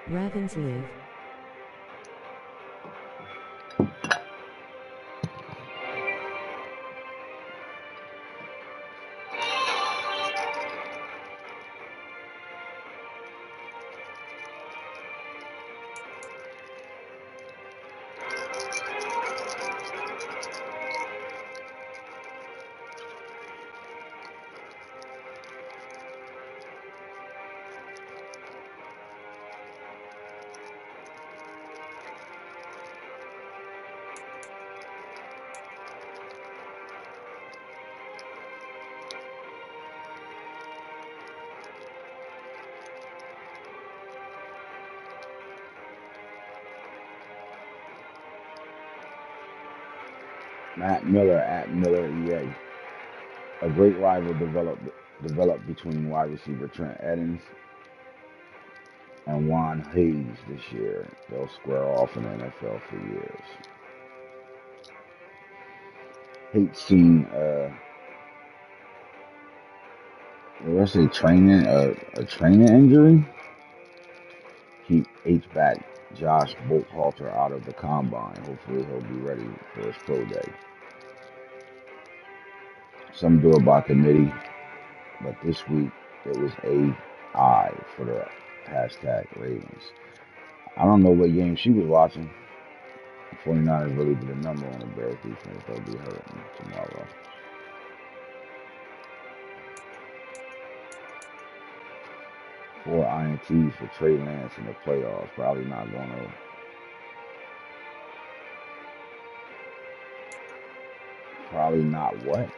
Ravens live. Matt Miller at Miller EA. A great rival developed between wide receiver Trent Edmonds and Juan Hayes this year. They'll square off in the NFL for years. Hate's seen let's say a training injury. Keep H back Josh Bolthalter out of the combine. Hopefully he'll be ready for his pro day. Some do it by committee, but this week it was AI for the hashtag Ravens. I don't know what game she was watching. The 49ers really did a number on the Bears defense. They'll be hurting tomorrow. Four INTs for Trey Lance in the playoffs. Probably not going to. Probably not what?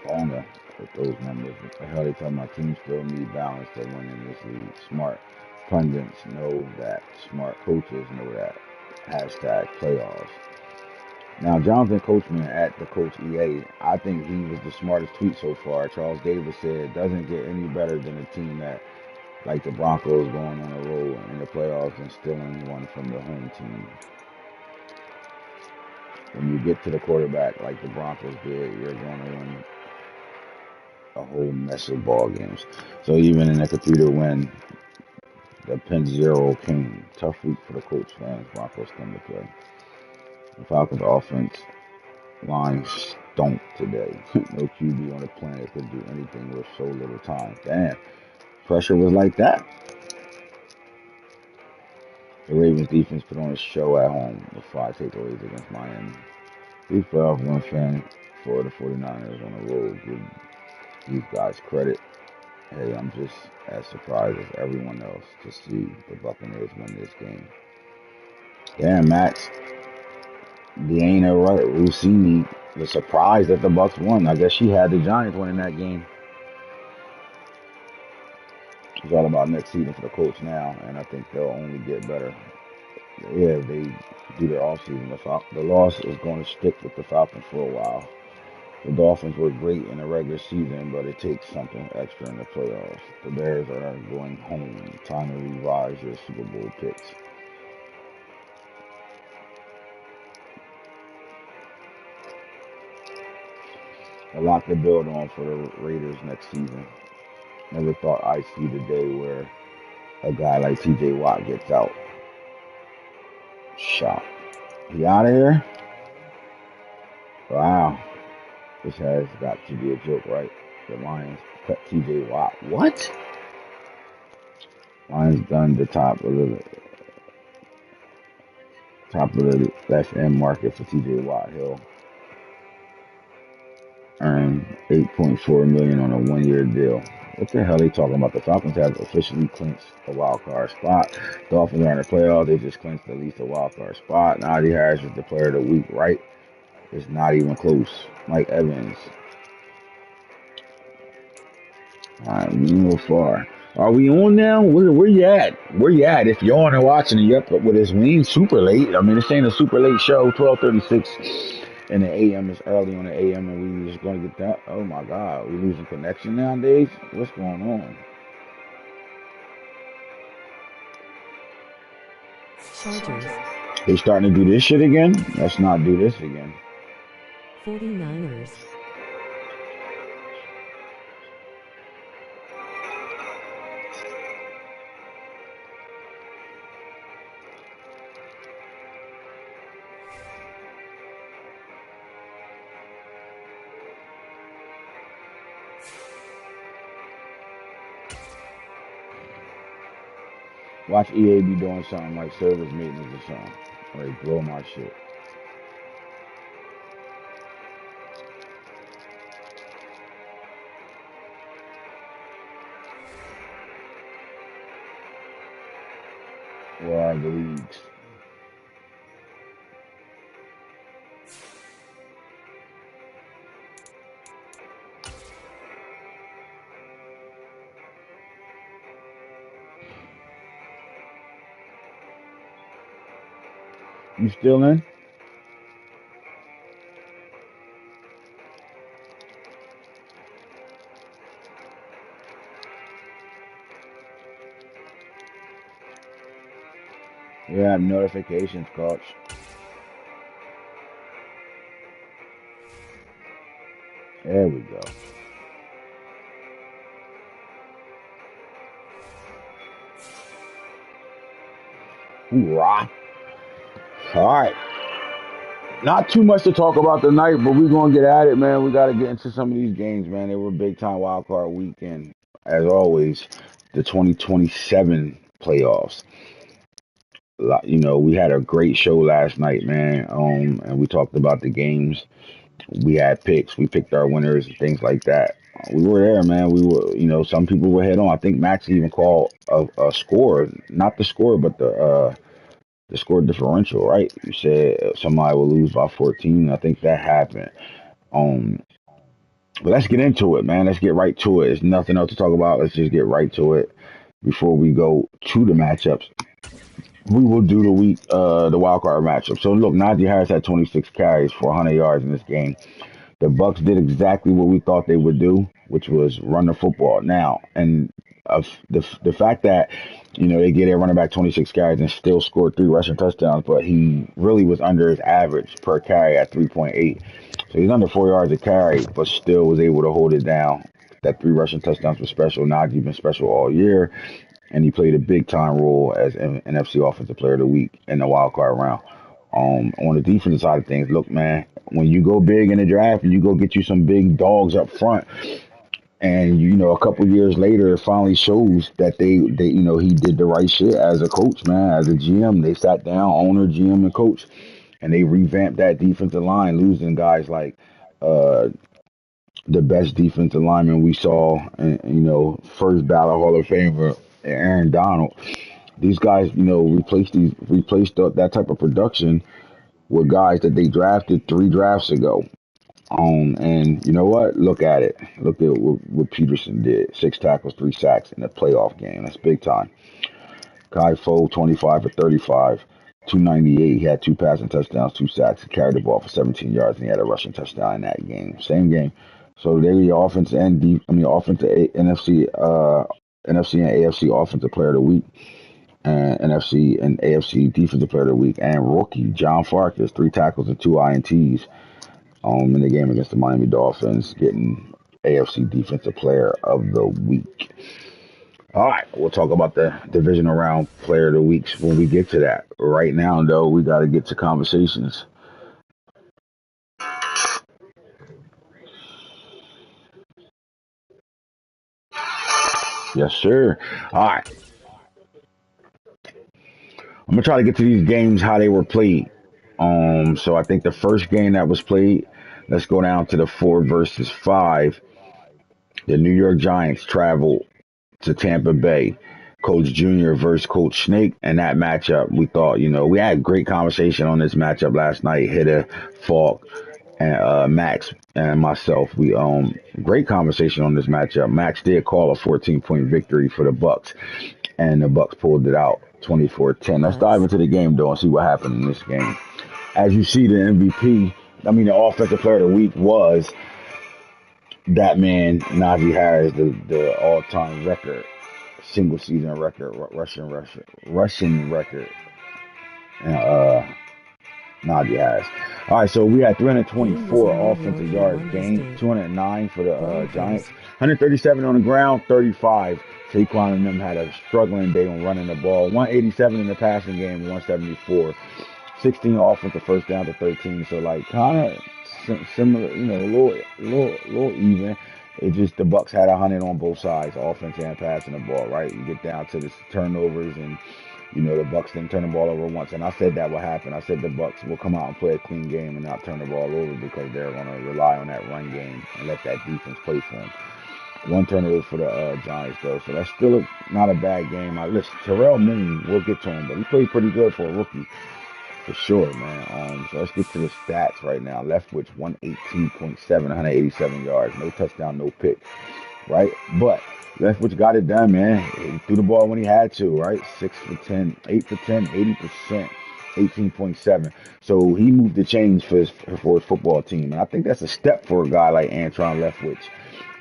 Longer with those numbers. What the hell they tell my team still need balance to win in this league. Smart pundits know that. Smart coaches know that. Hashtag playoffs. Now, Jonathan Coachman at the Coach EA, I think he was the smartest tweet so far. Charles Davis said it doesn't get any better than a team that, like the Broncos, going on a roll in the playoffs and stealing one from the home team. When you get to the quarterback like the Broncos did, you're going to win a whole mess of ball games. So even in the Cathedral win, the Penn Zero came. Tough week for the Colts fans. Broncos come to play. The Falcons offense line stunk today. No QB on the planet could do anything with so little time. Damn. Pressure was like that. The Ravens defense put on a show at home with 5 takeaways against Miami. These playoff win fan for the 49ers on the road. Give these guys credit. Hey, I'm just as surprised as everyone else to see the Buccaneers win this game. Damn, Max. Deanna Rossini was surprised that the Bucs won. I guess she had the Giants winning that game. It's all about next season for the Colts now, and I think they'll only get better. Yeah, if they do their offseason. The loss is going to stick with the Falcons for a while. The Dolphins were great in the regular season, but it takes something extra in the playoffs. The Bears are going home. Time to revise their Super Bowl picks. A lot to build on for the Raiders next season. Never thought I'd see the day where a guy like TJ Watt gets out. Shot. He out of here? Wow. This has got to be a joke, right? The Lions cut TJ Watt. What? Lions done the top of the left end market for TJ Watt. He'll earn $8.4 million on a 1 year deal. What the hell are they talking about? The Falcons have officially clinched a wild card spot. Dolphins are in the playoffs. They just clinched at least a wild card spot. Najee Harris is the player of the week, right? It's not even close. Mike Evans. All right, we move far. Are we on now? Where you at? Where you at? If you're on and watching and you're up with us, we ain't super late. I mean, this ain't a super late show. 12:36 in the AM. It's early on the AM, and we just gonna get that. Oh my God, we losing connection nowadays. What's going on? Chargers, They starting to do this shit again? Let's not do this again. 49ers, Watch EA be doing something like service maintenance or something. Or they blow my shit. Where are the leagues? You still in? You have notifications, coach. There we go. Hoorah. All right. Not too much to talk about tonight, but we're going to get at it, man. We got to get into some of these games, man. They were big time wild card weekend. As always, the 2027 playoffs. You know, we had a great show last night, man. And we talked about the games. We had picks. We picked our winners and things like that. We were there, man. We were, you know, some people were head on. I think Max even called a score, not the score, but the score differential, right? You said somebody will lose by 14. I think that happened. Um, but let's get into it, man. Let's get right to it. There's nothing else to talk about. Let's just get right to it before we go to the matchups. We will do the wild card matchup. So look, Najee Harris had 26 carries for 100 yards in this game. The Bucks did exactly what we thought they would do, which was run the football. Now, and the fact that they get their running back 26 carries and still scored 3 rushing touchdowns, but he really was under his average per carry at 3.8. So he's under 4 yards a carry, but still was able to hold it down. That 3 rushing touchdowns was special. Najee been special all year, and he played a big time role as an NFC Offensive Player of the Week in the wild card round. On the defensive side of things, look, man, when you go big in the draft and you go get you some big dogs up front, and a couple years later, it finally shows that they he did the right shit as a coach, man, as a GM. They sat down, owner, GM, and coach, and they revamped that defensive line, losing guys like uh, the best defensive lineman we saw, and first ballot Hall of Famer Aaron Donald. These guys, replaced that type of production with guys that they drafted 3 drafts ago. And you know what? Look at it. Look at what Peterson did. 6 tackles, 3 sacks in a playoff game. That's big time. Kai Fo, 25 for 35, 298. He had 2 passing touchdowns, 2 sacks. He carried the ball for 17 yards, and he had a rushing touchdown in that game. Same game. So they were your offensive and NFC and AFC offensive player of the week, and NFC and AFC defensive player of the week, and rookie John Farkas, 3 tackles and 2 INTs. In the game against the Miami Dolphins, getting AFC Defensive Player of the Week. All right, we'll talk about the divisional round Player of the Weeks when we get to that. Right now, though, we got to get to conversations. Yes, sir. All right. I'm gonna try to get to these games how they were played. So I think the first game that was played, let's go down to the 4 versus 5. The New York Giants traveled to Tampa Bay. Coach Junior versus Coach Snake, and that matchup, we thought, we had great conversation on this matchup last night. Hitter, Falk, and Max and myself, we great conversation on this matchup. Max did call a 14-point victory for the Bucks, and the Bucks pulled it out 24-10. Let's dive Butts. into the game though and see what happened in this game. As you see, the MVP, the offensive player of the week was that man, Najee Harris, the all-time record, single season record, rushing record, and Najee Harris. All right, so we had Game was 324 in New offensive York. He yards won his gained, state. 209 for the Giants, Broncos. 137 on the ground, 35. Saquon and them had a struggling day on running the ball, 187 in the passing game, 174. 16 offensive first down to 13. So like kind of similar, a little even. It just the Bucks had 100 on both sides, offense and passing the ball. Right, you get down to the turnovers, and the Bucks didn't turn the ball over once. And I said that would happen. I said the Bucks will come out and play a clean game and not turn the ball over because they're going to rely on that run game and let that defense play for them. One turnover for the Giants, though, so that's still not a bad game. Listen, Terrell Moon, we'll get to him, but he played pretty good for a rookie. For sure, man. So let's get to the stats right now. Leftwich 118.7, 187 yards. No touchdown, no pick. Right? But Leftwich got it done, man. He threw the ball when he had to, right? 6 for 10, 8 for 10, 80%, 18.7. So he moved the chains for his football team. And I think that's a step for a guy like Antron Leftwich,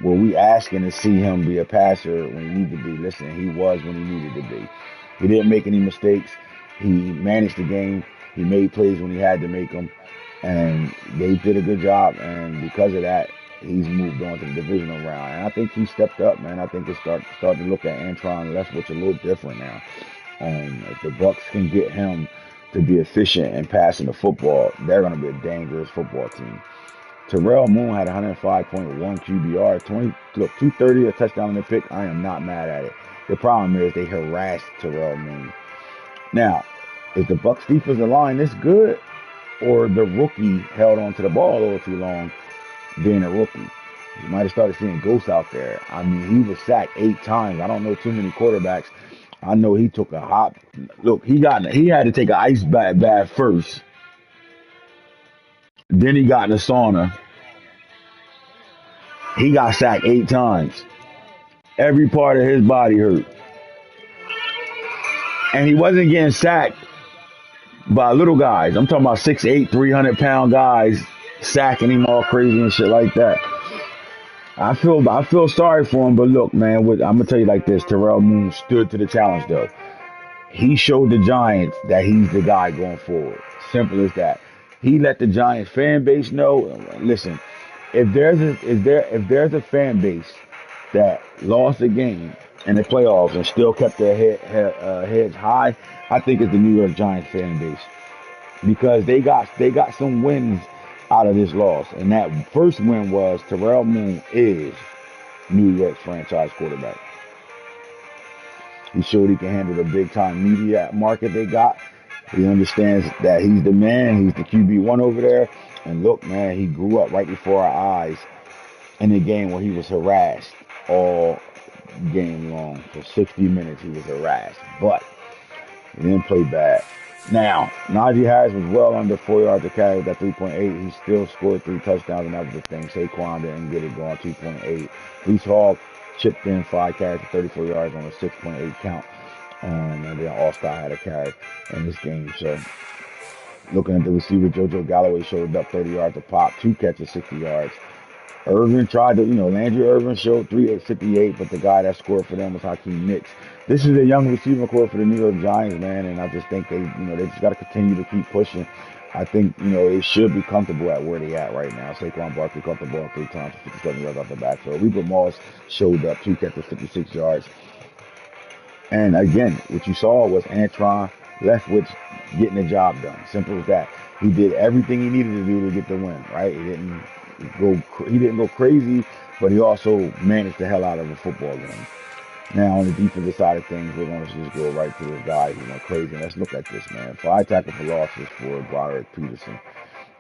where we asking to see him be a passer when he needed to be. Listen, he was when he needed to be. He didn't make any mistakes. He managed the game. He made plays when he had to make them, and they did a good job. And because of that, he's moved on to the divisional round. And I think he stepped up, man. I think it's starting to look at Antron Leftwich a little different now. If the Bucks can get him to be efficient and passing the football, they're going to be a dangerous football team. Terrell Moon had 105.1 QBR, 230, a touchdown and a pick. I am not mad at it. The problem is they harassed Terrell Moon. Now, is the Bucks defensive line this good, or the rookie held on to the ball a little too long, being a rookie? You might have started seeing ghosts out there. He was sacked 8 times. I don't know too many quarterbacks. I know he took a hop. Look, he had to take an ice bath first. Then he got in the sauna. He got sacked 8 times. Every part of his body hurt. And he wasn't getting sacked by little guys. I'm talking about 6'8", 300-pound guys sacking him all crazy and shit like that. I feel sorry for him, but look, man, I'm gonna tell you like this: Terrell Moon stood to the challenge, though. He showed the Giants that he's the guy going forward. Simple as that. He let the Giants fan base know. Listen, if there's a fan base that lost a game in the playoffs and still kept their heads high, I think it's the New York Giants fan base, because they got some wins out of this loss. And that first win was Terrell Moon is New York's franchise quarterback. He showed he can handle the big time media market they got. He understands that he's the man. He's the QB1 over there. And look, man, he grew up right before our eyes in a game where he was harassed all game long. For 60 minutes, he was harassed. But he didn't play bad. Now, Najee Harris was well under 4 yards to carry with that 3.8. He still scored 3 touchdowns, and that was the thing. Saquon didn't get it going, 2.8. Breece Hall chipped in 5 carries for 34 yards on a 6.8 count. And then All-Star had a carry in this game. So, looking at the receiver, JoJo Galloway showed up 30 yards a pop, 2 catches, 60 yards. Irvin tried to, Landry Irvin showed 358, but the guy that scored for them was Hakeem Nicks. This is a young receiver core for the New York Giants, man, and I just think they just got to continue to keep pushing. I think, they should be comfortable at where they at right now. Saquon Barkley caught the ball 3 times for 57 yards off the backfield. Reaper Moss showed up, 2 catches, 56 yards. And again, what you saw was Antron Leftwich getting the job done. Simple as that. He did everything he needed to do to get the win, right? He didn't go crazy, but he also managed the hell out of a football game. Now, on the defensive side of things, we're going to just go right to this guy who went crazy. And let's look at this, man. 5 tackle for losses for Broderick Peterson.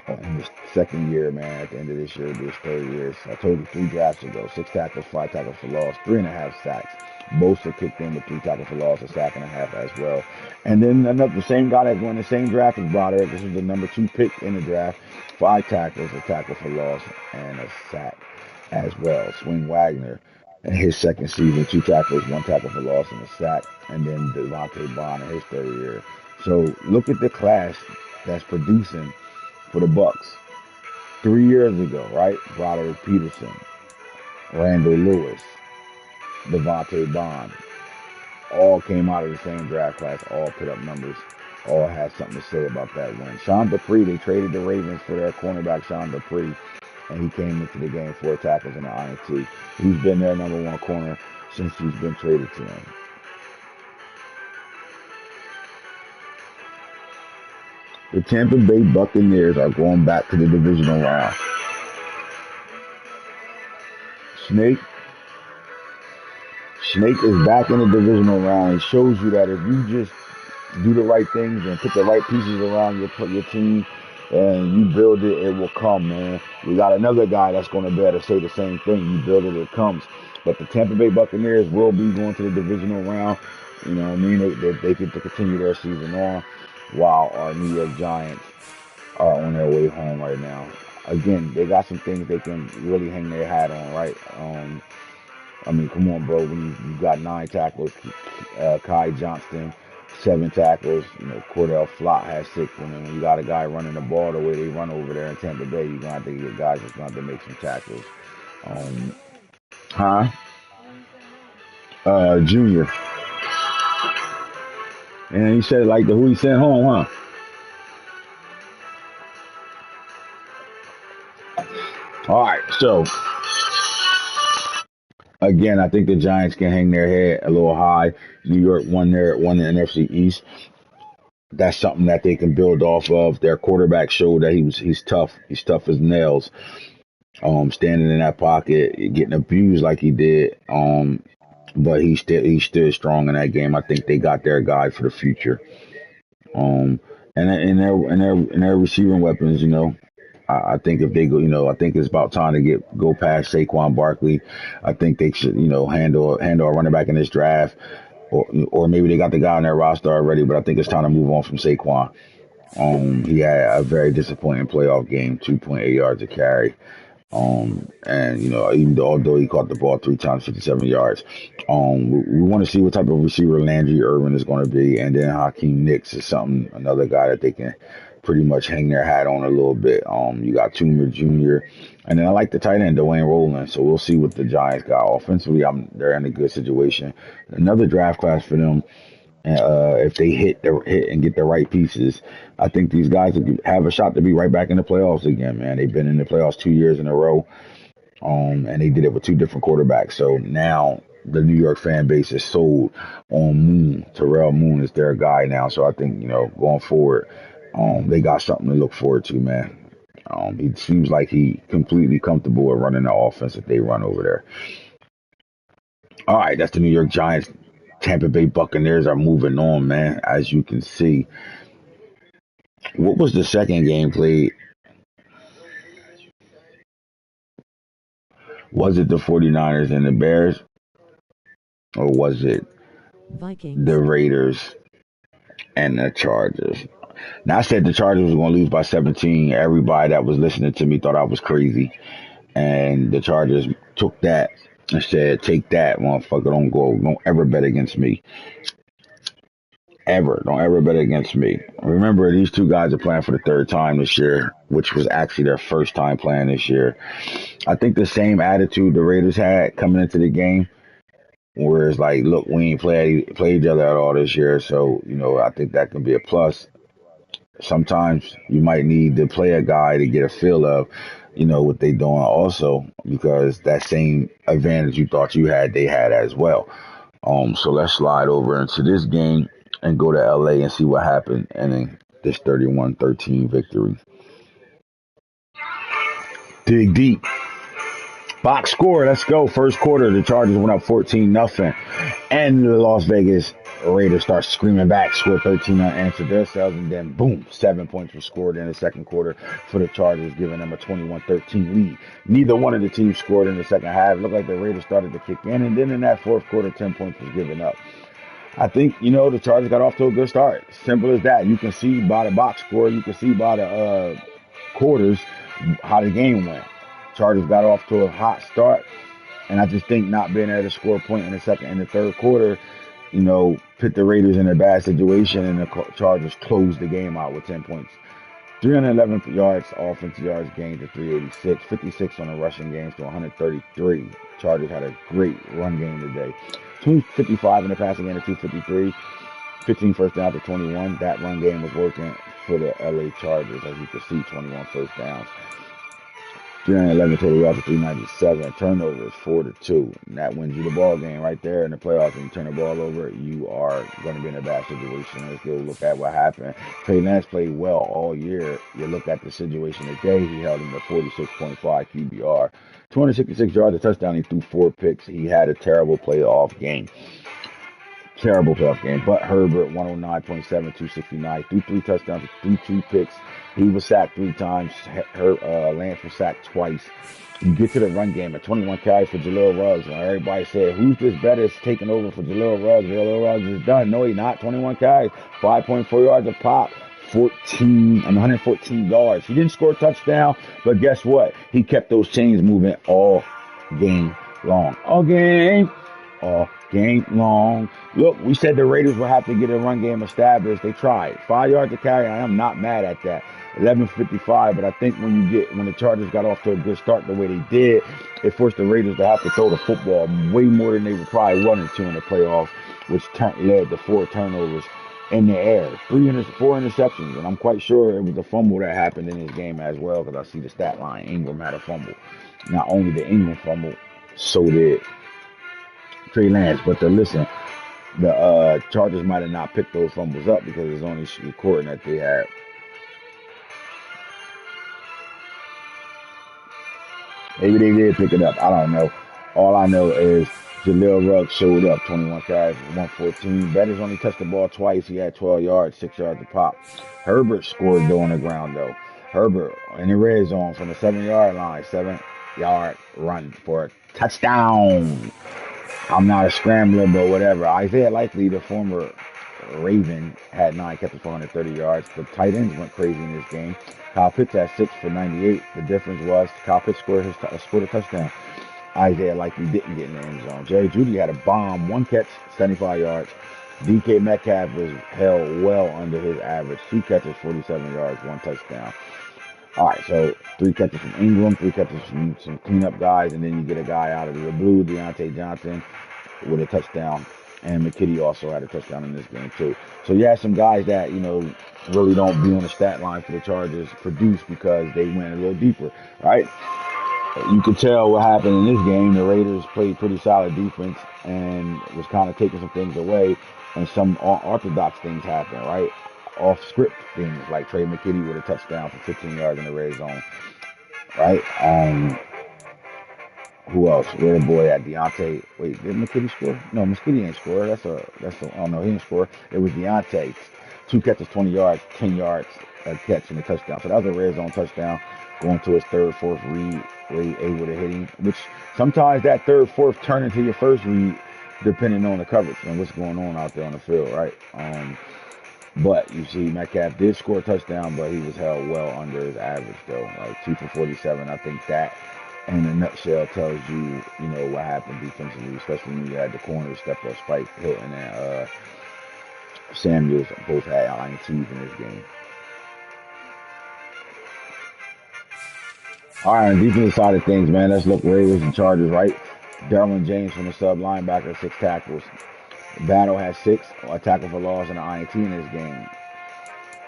In his second year, man, at the end of this year, this third year. So I told you 3 drafts ago, 6 tackles, 5 tackles for loss, 3.5 sacks. Both are kicked in with 3 tackles for loss, a sack and a half as well. And then the same guy that won the same draft as Broderick, this was the number 2 pick in the draft, 5 tackles, a tackle for loss, and a sack as well. Swing Wagner in his second season, 2 tackles, 1 tackle for loss, and a sack. And then Devontae Bond in his third year. So look at the class that's producing for the Bucks 3 years ago, right? Broderick Peterson, Randall Lewis, Devontae Bond, all came out of the same draft class, all put up numbers, all had something to say about that win. Sean Dupree, they traded the Ravens for their cornerback, Sean Dupree, and he came into the game 4 tackles and an INT. He's been their number 1 corner since he's been traded to them. The Tampa Bay Buccaneers are going back to the divisional round. Snake is back in the divisional round. It shows you that if you just do the right things and put the right pieces around your team and you build it, it will come, man. We got another guy that's going to be able to say the same thing. You build it, it comes. But the Tampa Bay Buccaneers will be going to the divisional round. You know what I mean? They can continue their season on, while our New York Giants are on their way home right now. Again, they got some things they can really hang their hat on, right? I mean, come on, bro. When you got 9 tackles, Kai Johnston, 7 tackles. You know, Cordell Flott has 6. And then when you got a guy running the ball the way they run over there in Tampa Bay, you're gonna have to get guys that's gonna have to make some tackles. Junior. And he said like who he sent home, huh? All right, so again, I think the Giants can hang their head a little high. New York won the NFC East. That's something that they can build off of. Their quarterback showed that he's tough. He's tough as nails. Standing in that pocket, getting abused like he did. But he stood strong in that game. I think they got their guy for the future. And in their receiving weapons, you know, I think if they go, you know, I think it's about time to go past Saquon Barkley. I think they should, you know, handle a running back in this draft, or maybe they got the guy on their roster already. But I think it's time to move on from Saquon. He had a very disappointing playoff game, 2.8 yards a carry. And you know, even although he caught the ball 3 times, 57 yards, we want to see what type of receiver Landry Irvin is going to be, and then Hakeem Nicks is another guy that they can pretty much hang their hat on a little bit. You got Toomer Jr. And then I like the tight end Dwayne Roland, so we'll see what the Giants got offensively. They're in a good situation. Another draft class for them. If they hit and get the right pieces, I think these guys have a shot to be right back in the playoffs again, man. They've been in the playoffs 2 years in a row, and they did it with 2 different quarterbacks. So now the New York fan base is sold on Moon. Terrell Moon is their guy now. So I think, you know, going forward, they got something to look forward to, man. He seems like he completely comfortable with running the offense that they run over there. All right, that's the New York Giants. Tampa Bay Buccaneers are moving on, man, as you can see. What was the second game played? Was it the 49ers and the Bears? Or was it Vikings, the Raiders and the Chargers? Now, I said the Chargers was going to lose by 17. Everybody that was listening to me thought I was crazy. And the Chargers took that and said, take that, motherfucker. Don't ever bet against me. Don't ever bet against me. Remember, these 2 guys are playing for the 3rd time this year, which was actually their first time playing this year. I think the same attitude the Raiders had coming into the game, where it's like, look, we ain't played each other at all this year, so, you know, I think that can be a plus. Sometimes you might need to play a guy to get a feel of, you know, what they doing also, because that same advantage you thought you had, they had as well. So let's slide over into this game and go to LA and see what happened in this 31-13 victory. Dig deep. Box score. Let's go. First quarter, the Chargers went up 14-0. And the Las Vegas Raiders start screaming back, scored 13 unanswered themselves, and then boom, 7 points were scored in the second quarter for the Chargers, giving them a 21-13 lead. Neither one of the teams scored in the second half. It looked like the Raiders started to kick in, and then in that fourth quarter, 10 points was given up. I think, the Chargers got off to a good start. Simple as that. You can see by the box score, you can see by the quarters how the game went. Chargers got off to a hot start, and I just think not being able to score a point in the second and the third quarter, put the Raiders in a bad situation, and the Chargers closed the game out with 10 points. 311 yards, offensive yards gained to 386, 56 on the rushing games to 133. Chargers had a great run game today. 255 in the passing game to 253, 15 first down to 21. That run game was working for the LA Chargers, as you can see, 21 first downs. 311 total yards to 397. Turnovers 4-2. And that wins you the ball game right there in the playoffs. When you turn the ball over, you are going to be in a bad situation. Let's go look at what happened. Trey Lance played well all year. You look at the situation today, he held him to 46.5 QBR. 266 yards, a touchdown. He threw 4 picks. He had a terrible playoff game. But Herbert, 109.7, 269, threw 3 touchdowns, threw 2 picks. He was sacked 3 times. Lance was sacked twice. You get to the run game at 21 carries for Jaleel Ruggs. And everybody said, who's this better is taking over for Jaleel Ruggs? Jaleel Ruggs is done. No, he's not. 21 carries, 5.4 yards a pop, 114 yards. He didn't score a touchdown, but guess what? He kept those chains moving all game long. All game long. Look, we said the Raiders will have to get a run game established. They tried. 5 yards to carry. I am not mad at that. 11:55, but I think when the Chargers got off to a good start the way they did, it forced the Raiders to have to throw the football way more than they were probably wanting to in the playoffs, which led to 4 turnovers in the air. 4 interceptions, and I'm quite sure it was a fumble that happened in this game as well, because I see the stat line. Ingram had a fumble. Not only did Ingram fumble, so did Trey Lance. But the Chargers might have not picked those fumbles up because it's only recording that they had. Maybe they did pick it up. I don't know. All I know is Jaleel Ruggs showed up. 21 carries, 114. Betters only touched the ball twice. He had 12 yards, 6 yards to pop. Herbert scored though on the ground though. Herbert in the red zone from the 7-yard line. 7-yard run for a touchdown. I'm not a scrambler, but whatever. Isaiah Likely, the former Raven, had 9 catches for 130 yards. The tight ends went crazy in this game. Kyle Pitts had 6 for 98. The difference was Kyle Pitts scored a touchdown. Isaiah Likely didn't get in the end zone. Jerry Jeudy had a bomb, 1 catch, 75 yards. DK Metcalf was held well under his average. 2 catches, 47 yards, 1 touchdown. All right, so 3 catches from Ingram, 3 catches from some cleanup guys, and then you get a guy out of the blue, Deontay Johnson, with a touchdown. And McKitty also had a touchdown in this game, too. So you have some guys that, really don't be on the stat line for the Chargers produce because they went a little deeper, right? You could tell what happened in this game. The Raiders played pretty solid defense and was kind of taking some things away, and some unorthodox things happened, right? Off-script things, like Trey McKitty with a touchdown for 15 yards in the red zone, right? Who else? Where the boy at? Deontay. Wait, did McKitty score? No, McKitty didn't score. Oh no, he didn't score. It was Deontay. 2 catches, 20 yards, 10 yards a catch and a touchdown. So that was a red zone touchdown, going to his 3rd, 4th read, where he able to hit him. Which sometimes that 3rd, 4th turn into your 1st read, depending on the coverage and what's going on out there on the field, right? But you see, Metcalf did score a touchdown, but he was held well under his average, though. Like 2 for 47. I think that, in a nutshell, tells you, what happened defensively, especially when you had the corners step up. Spike Hilton and Samuels both had INTs in this game. All right, on the defensive side of things, man, let's look Raiders and Chargers, right? Derwin James from the sub linebacker, 6 tackles. Battle had 6, a tackle for loss and an INT in this game.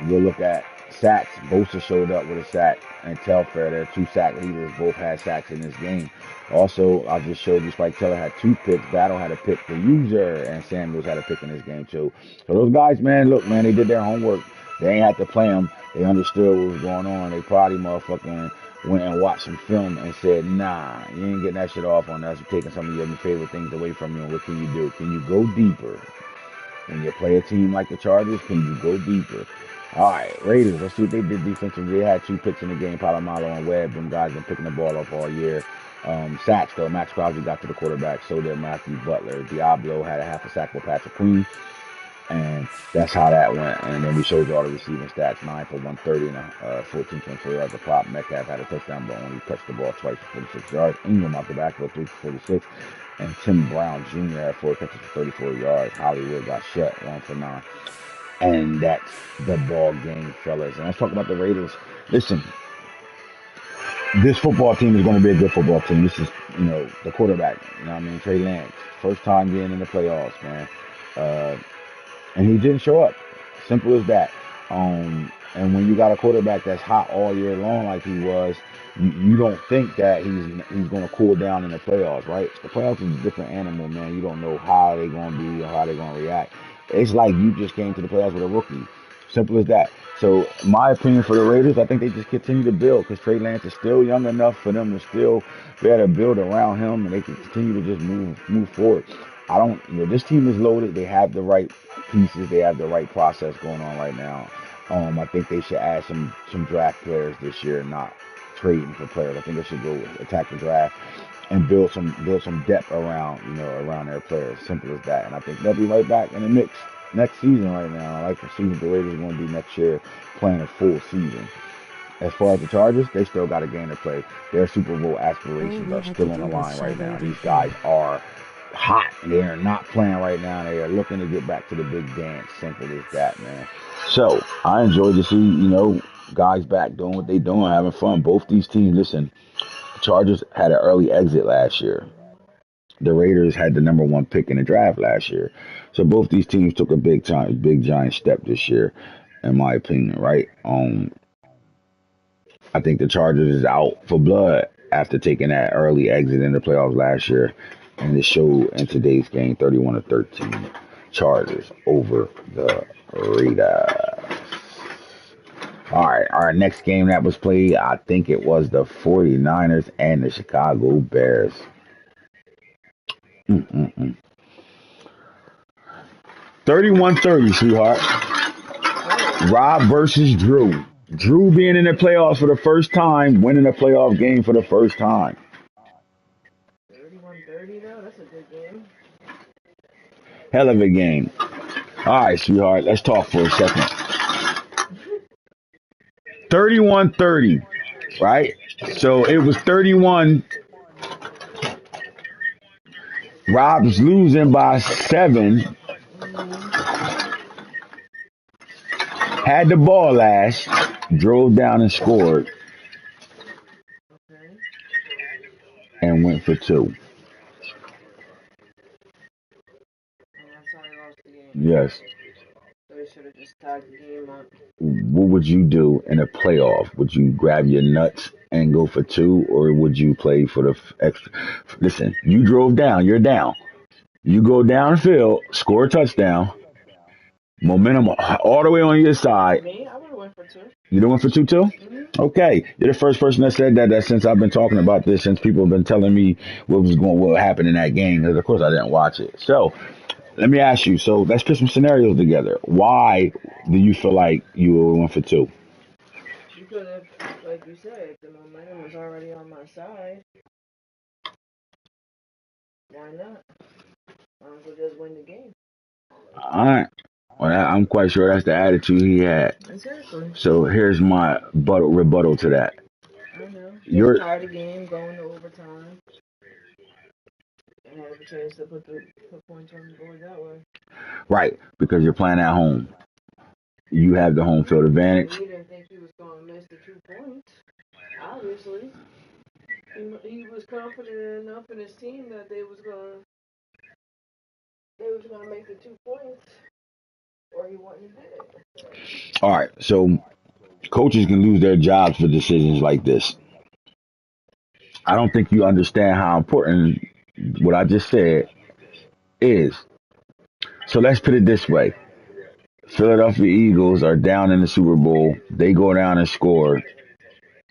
We'll look at sacks. Bosa showed up with a sack, and Telfair, their 2 sack leaders, both had sacks in this game. Also, I just showed you Spike Taylor had 2 picks. Battle had a pick for User, and Samuels had a pick in this game too. So those guys, man, look, man, they did their homework. They ain't had to play them. They understood what was going on. They probably motherfucking went and watched some film and said, nah, you ain't getting that shit off on us. You're taking some of your favorite things away from you. And what can you do? Can you go deeper? When you play a team like the Chargers, can you go deeper? All right, Raiders, let's see what they did defensively. They had 2 picks in the game, Palomalo and Webb. Them guys been picking the ball up all year. Sacks, though. Max Crosby got to the quarterback. So did Matthew Butler. Diablo had a half a sack with Patrick Queen. And that's how that went. And then we showed you all the receiving stats: 9 for 130 and 14.4 yards a pop. Metcalf had a touchdown, but only touched the ball twice for 46 yards. Ingram out the backfield, 3 for 46. And Tim Brown Jr. had 4 catches for 34 yards. Hollywood got shut, 1 for 9. And that's the ball game, fellas. And let's talk about the Raiders. Listen, this football team is going to be a good football team. This is, the quarterback. You know what I mean? Trey Lance. First time getting in the playoffs, man. And he didn't show up. Simple as that. And when you got a quarterback that's hot all year long like he was, you don't think that he's going to cool down in the playoffs, right? The playoffs is a different animal, man. You don't know how they're going to be or how they're going to react. It's like you just came to the playoffs with a rookie. Simple as that. So my opinion for the Raiders, I think they just continue to build because Trey Lance is still young enough for them to still be able to build around him, and they can continue to just move forward. This team is loaded. They have the right pieces. They have the right process going on right now. I think they should add some draft players this year, not trading for players. I think they should go attack the draft and build some depth around their players. Simple as that. And I think they'll be right back in the mix next season right now. I like to see what the Raiders are going to do next year, playing a full season. As far as the Chargers, they still got a game to play. Their Super Bowl aspirations are still on the line right now. These guys are hot. They are not playing right now. They are looking to get back to the big dance. Simple as that, man. So I enjoy to see, guys back doing what they doing, having fun. Both these teams, listen, the Chargers had an early exit last year. The Raiders had the number 1 pick in the draft last year. So both these teams took a big giant step this year, in my opinion, right? I think the Chargers is out for blood after taking that early exit in the playoffs last year. And it showed in today's game, 31-13, Chargers over the Raiders. All right, our next game that was played, I think it was the 49ers and the Chicago Bears. 31-30, sweetheart. Rob versus Drew. Drew being in the playoffs for the first time, winning a playoff game for the first time. 31-30 though, that's a good game. Hell of a game. All right, sweetheart, let's talk for a second. 31-30, right? So it was 31. Rob's losing by 7. Had the ball last, drove down and scored, Okay. and went for 2. And that's how they lost the game. Yes. So they should have just tied the game up. What would you do in a playoff? Would you grab your nuts and go for 2, or would you play for the extra? Listen, you drove down, you're down. You go downfield, score a touchdown, momentum all the way on your side. Me, I would have went for 2. You doing for 2 too? Mm-hmm. Okay, you're the first person that said that since I've been talking about this, since people have been telling me what happened in that game, because of course I didn't watch it. So let me ask you. So let's put some scenarios together. Why do you feel like you went for 2? Because if, like you said, the momentum was already on my side, why not? Might as well just win the game. All right. Well, I'm quite sure that's the attitude he had. Exactly. So here's my rebuttal to that. I know. You're Just tired of the game, going to overtime, and have a chance to put points on the board that way. right, because you're playing at home. You have the home field advantage. He didn't think he was going to miss the 2 points. Obviously, he was confident enough in his team that they was going to make the 2 points, or he wouldn't have did it. All right, so coaches can lose their jobs for decisions like this. I don't think you understand how important what I just said is. So let's put it this way. Philadelphia Eagles are down in the Super Bowl. They go down and score.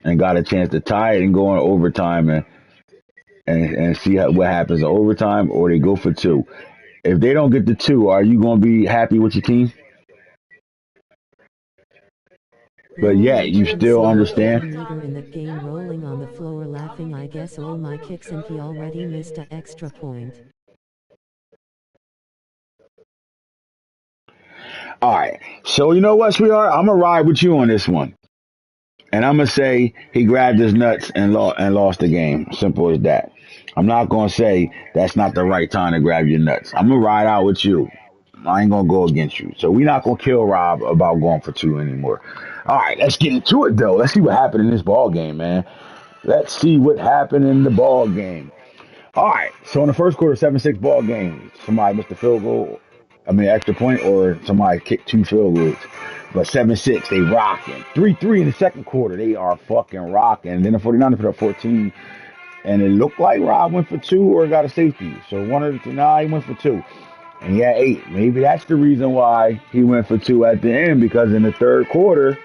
and got a chance to tie it and go in overtime and see what happens in overtime, or they go for two. If they don't get the two, are you going to be happy with your team? But Lol, yet, I you couldn't still see the understand. fucking meter in the game rolling on the floor laughing I guess all my kicks and he already missed a extra point. All right. So, you know what, sweetheart? I'm going to ride with you on this one. And I'm going to say he grabbed his nuts and lost the game. Simple as that. I'm not going to say that's not the right time to grab your nuts. I'm going to ride out with you. I ain't going to go against you. So we're not going to kill Rob about going for two anymore. All right, let's get into it, though. Let's see what happened in this ball game, man. Let's see what happened in the ball game. All right, so in the first quarter, 7-6 ball game, somebody missed a field goal, extra point, or somebody kicked two field goals. But 7-6, they rocking. 3-3 in the second quarter, they are fucking rocking. And then the 49ers put up 14, and it looked like Rob went for two or got a safety. So one of the two, he went for two. And he had 8. Maybe that's the reason why he went for two at the end, because in the third quarter,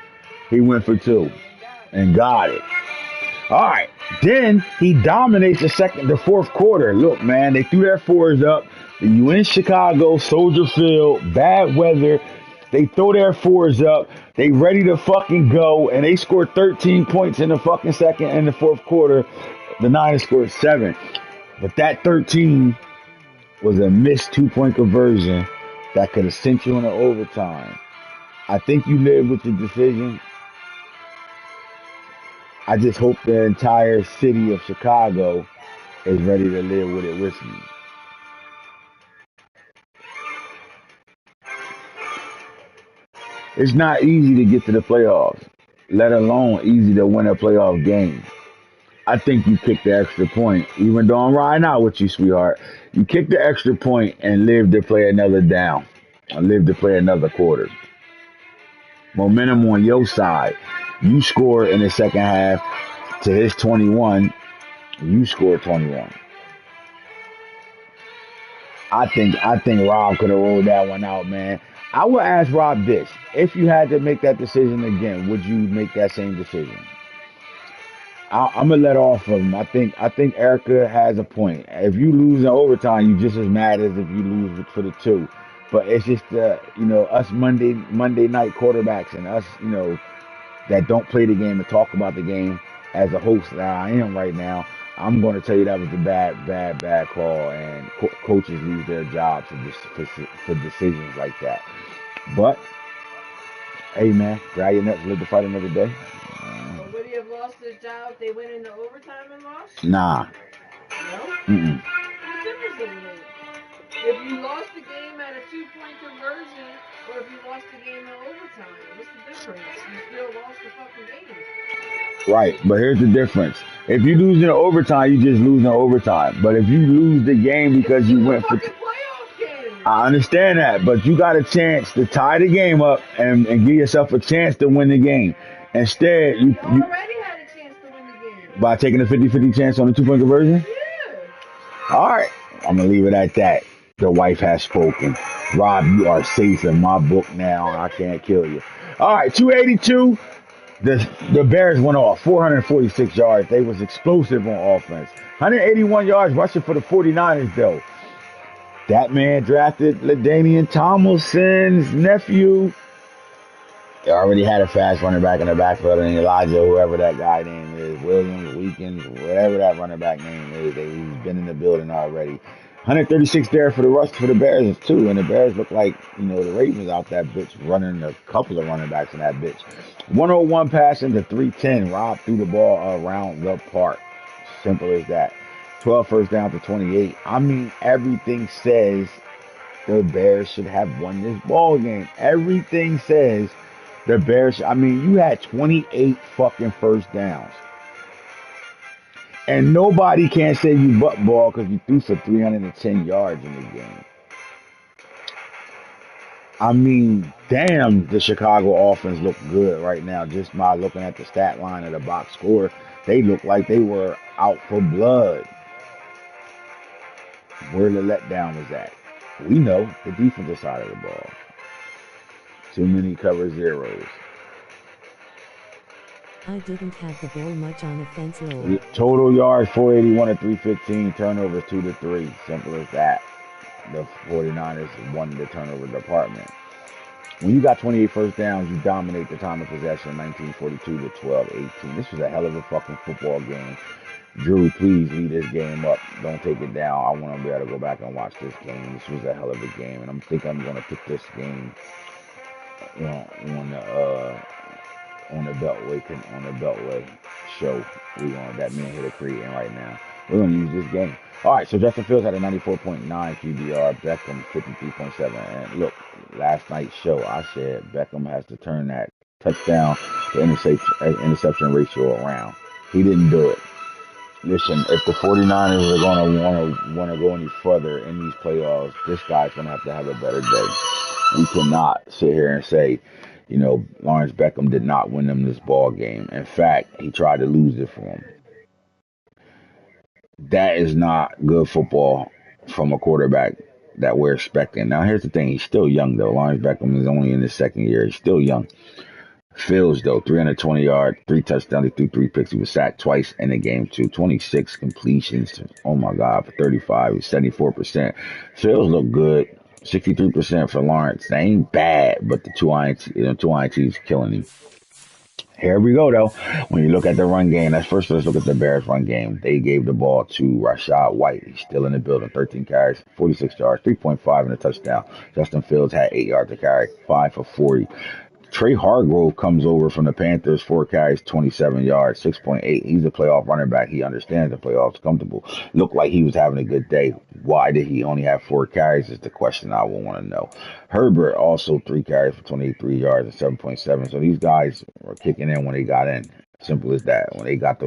he went for two and got it. All right. Then he dominates the fourth quarter. Look, man, they threw their fours up. You in Chicago, Soldier Field, bad weather. They throw their fours up. They ready to fucking go, and they scored 13 points in the fucking second and the fourth quarter. The Niners scored 7, but that 13 was a missed 2-point conversion that could have sent you into overtime. I think you live with the decision. I just hope the entire city of Chicago is ready to live with it with me. It's not easy to get to the playoffs, let alone easy to win a playoff game. I think you kick the extra point, even though I'm riding out with you, sweetheart. You kick the extra point and live to play another down, or live to play another quarter. Momentum on your side. You score in the second half to his 21. You score 21. I think Rob could have rolled that one out, man. I would ask Rob this: if you had to make that decision again, would you make that same decision? I'm gonna let off of him. I think Erica has a point. If you lose in overtime, you just as mad as if you lose for the two. But it's just us Monday night quarterbacks and us that don't play the game and talk about the game as a host that I am right now. I'm going to tell you that was a bad call, and coaches lose their jobs for decisions like that. But hey, man, grab your nuts, live to fight another day. So would he have lost his job if they went into overtime and lost? Nah. No? Mm-mm. What difference does it make? If you lost the game at a 2-point conversion, or if you lost the game in overtime, what's the difference? You still lost the fucking game. Right, but here's the difference. If you lose in overtime, you just lose in overtime. But if you lose the game because you went for, fucking playoff game. I understand that, but you got a chance to tie the game up and give yourself a chance to win the game. Instead, You already had a chance to win the game. by taking a 50-50 chance on the 2-point conversion. Yeah. All right, I'm gonna leave it at that. The wife has spoken. Rob, you are safe in my book now. I can't kill you. All right, 282. The Bears went off 446 yards. They was explosive on offense. 181 yards rushing for the 49ers, though. That man drafted LaDainian Tomlinson's nephew. They already had a fast running back in the backfield, and Elijah, whoever that guy name is, Williams, Weekends, whatever that running back name is, he's been in the building already. 136 there for the rush for the Bears too, and the Bears look like the Ravens out that bitch running a couple of running backs in that bitch. 101 passing to 310. Rob threw the ball around the park. Simple as that. 12 first down to 28. I mean, everything says the Bears should have won this ball game. Everything says the Bears. I mean, you had 28 fucking first downs. And nobody can say you butt ball because you threw for 310 yards in the game. I mean, damn, the Chicago offense looked good right now. Just by looking at the stat line of the box score, they looked like they were out for blood. Where the letdown was at. We know the defensive side of the ball. Too many cover zeros. I didn't have the ball much on offense. Lol. Total yards 481 to 315. Turnovers 2 to 3. Simple as that. The 49ers won the turnover department. When you got 28 first downs, you dominate the time of possession, 1942 to 12-18. This was a hell of a fucking football game. Drew, please lead this game up. Don't take it down. I want to be able to go back and watch this game. This was a hell of a game, and I'm going to pick this game, on the Beltway show. That man hit a creating right now. We're gonna use this game. All right, so Justin Fields had a 94.9 QBR, Beckham 53.7. And look, last night's show, I said Beckham has to turn that touchdown to interception ratio around. He didn't do it. Listen, if the 49ers are gonna want to go any further in these playoffs, this guy's gonna have to have a better day. We cannot sit here and say, Lawrence Beckham did not win them this ball game. In fact, he tried to lose it for him. That is not good football from a quarterback that we're expecting. Now, here's the thing. He's still young, though. Lawrence Beckham is only in his second year. He's still young. Fields, though, 320 yards, 3 touchdowns. He threw 3 picks. He was sacked twice in the game, too. 26 completions. Oh, my God, for 35. He's 74%. Fields look good. 63% for Lawrence. That ain't bad, but the two INTs killing him. Here we go, though. When you look at the run game, let's look at the Bears' run game. They gave the ball to Rashad White. He's still in the building. 13 carries, 46 yards, 3.5 in a touchdown. Justin Fields had 8 yards to carry, 5 for 40. Trey Hargrove comes over from the Panthers, 4 carries, 27 yards, 6.8. He's a playoff running back. He understands the playoffs comfortable. Looked like he was having a good day. Why did he only have 4 carries is the question I will want to know. Herbert also 3 carries for 23 yards and 7.7. So these guys were kicking in when they got in. Simple as that. When they got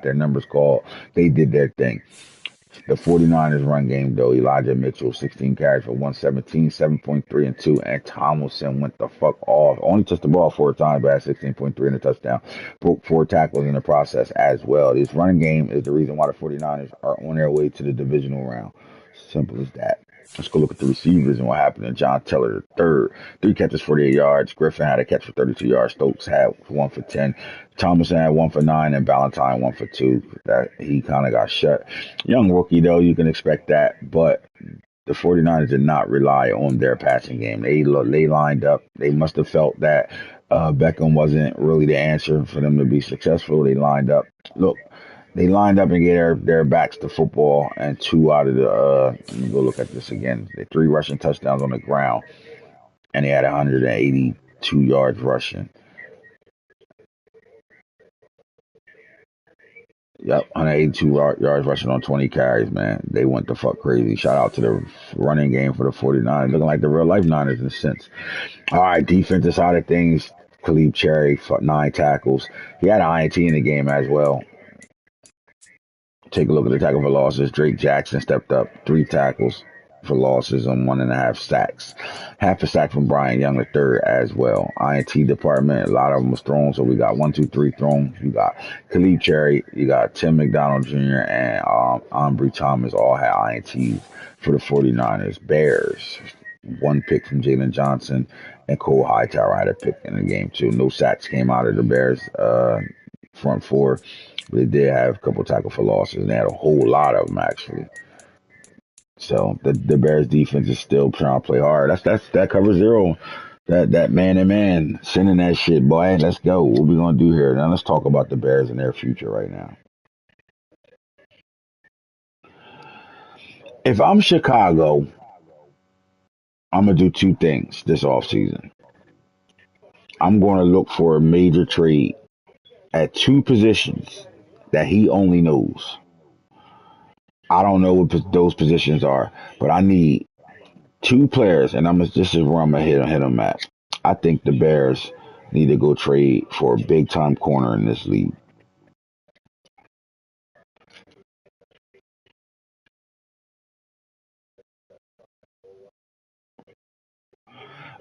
their numbers called, they did their thing. The 49ers run game, though, Elijah Mitchell, 16 carries for 117, 7.3 and 2, and Tomlinson went the fuck off. Only touched the ball 4 times, but had 16.3 in a touchdown. Broke 4 tackles in the process as well. This running game is the reason why the 49ers are on their way to the divisional round. Simple as that. Let's go look at the receivers and what happened to John Taylor III. 3 catches, 48 yards. Griffin had a catch for 32 yards. Stokes had 1 for 10. Thomason had 1 for 9, and Ballantyne 1 for 2. That he kind of got shut. Young rookie, though, you can expect that. But the 49ers did not rely on their passing game. They lined up. They must have felt that Beckham wasn't really the answer for them to be successful. They lined up. Look. They lined up and gave their backs to football, and 2 out of the, let me go look at this again. They 3 rushing touchdowns on the ground, and they had 182 yards rushing. Yep, 182 yards rushing on 20 carries, man. They went the fuck crazy. Shout out to the running game for the 49ers, looking like the real-life Niners in a sense. All right, defensive side of things, Khalib Cherry, 9 tackles. He had an INT in the game as well. Take a look at the tackle for losses. Drake Jackson stepped up, 3 tackles for losses and 1.5 sacks. Half a sack from Brian Young III as well. INT department, a lot of them was thrown. So we got 1, 2, 3 thrown. You got Khalib Cherry, you got Tim McDonald Jr. and Ambry Thomas all had INTs for the 49ers. Bears, 1 pick from Jalen Johnson, and Cole Hightower had a pick in the game too. No sacks came out of the Bears front 4. But they did have a couple tackle for losses, and they had a whole lot of them actually. So the Bears defense is still trying to play hard. That cover 0, that man-to-man, sending that shit, boy. Let's go. What we gonna do here? Now let's talk about the Bears and their future right now. If I'm Chicago, I'm gonna do 2 things this offseason. I'm gonna look for a major trade at 2 positions that he only knows. I don't know what those positions are, but I need 2 players, and this is where I'm gonna hit them at. I think the Bears need to go trade for a big time corner in this league.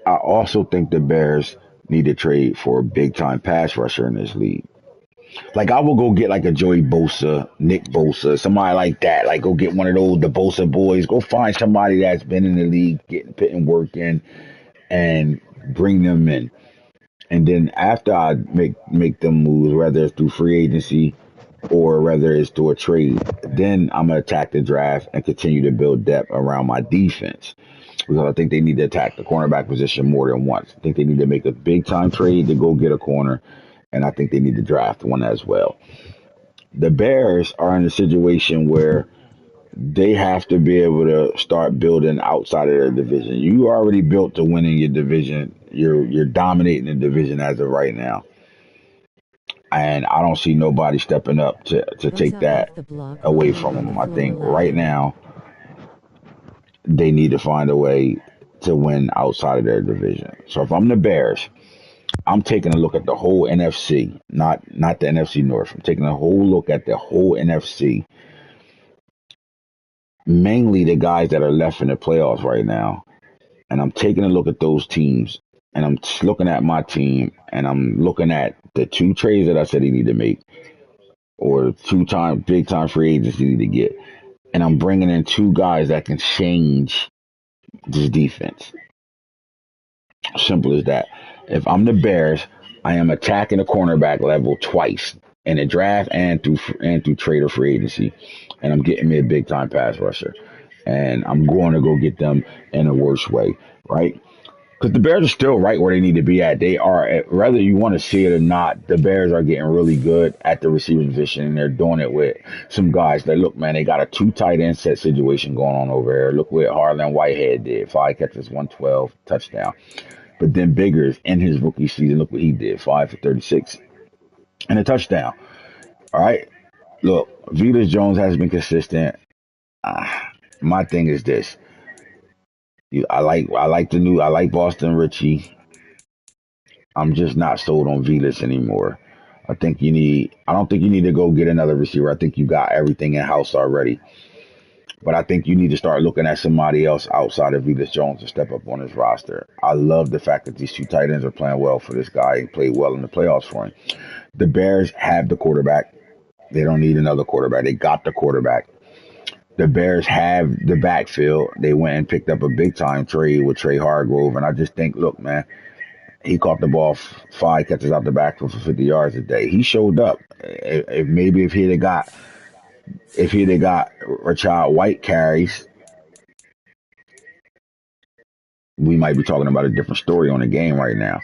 I also think the Bears need to trade for a big time pass rusher in this league. Like, I will go get like a Joey Bosa, Nick Bosa, somebody like that. Like, go get one of those, the Bosa boys. Go find somebody that's been in the league, putting work in, and bring them in. And then after I make them moves, whether it's through free agency or whether it's through a trade, then I'm gonna attack the draft and continue to build depth around my defense. Because I think they need to attack the cornerback position more than once. I think they need to make a big time trade to go get a corner, and I think they need to draft one as well. The Bears are in a situation where they have to be able to start building outside of their division. You already built to win in your division. You're dominating the division as of right now. And I don't see nobody stepping up to Thumbs take up that off the block away rolling from on the them. I floor think right laughing. now they need to find a way to win outside of their division. So if I'm the Bears, I'm taking a look at the whole NFC, not the NFC North. I'm taking a whole look at the whole NFC, mainly the guys that are left in the playoffs right now. And I'm taking a look at those teams, and I'm just looking at my team, and I'm looking at the two trades that I said he need to make, or two-time big time free agents he need to get, and I'm bringing in two guys that can change this defense. Simple as that. If I'm the Bears, I am attacking the cornerback level twice in the draft and through trade or free agency, and I'm getting me a big time pass rusher, and I'm going to go get them in a worse way, right? Because the Bears are still right where they need to be at. They are, whether you want to see it or not, the Bears are getting really good at the receiver position, and they're doing it with some guys that look, man, they got a two tight end set situation going on over there. Look what Harlan Whitehead did: 5 catches, 112 touchdown. But then Biggers in his rookie season, look what he did: 5 for 36 and a touchdown. All right, look, Velas Jones has been consistent. Uh, my thing is this: I like Boston Richie. I'm just not sold on Velas anymore. I don't think you need to go get another receiver. I think you got everything in house already. But I think you need to start looking at somebody else outside of Velas Jones to step up on his roster. I love the fact that these two tight ends are playing well for this guy. He played well in the playoffs for him. The Bears have the quarterback. They don't need another quarterback. They got the quarterback. The Bears have the backfield. They went and picked up a big time trade with Trey Hargrove. And I just think, look, man, he caught the ball 5 catches out the backfield for 50 yards a day. He showed up. Maybe if he'd have got Rashad White carries, we might be talking about a different story on the game right now.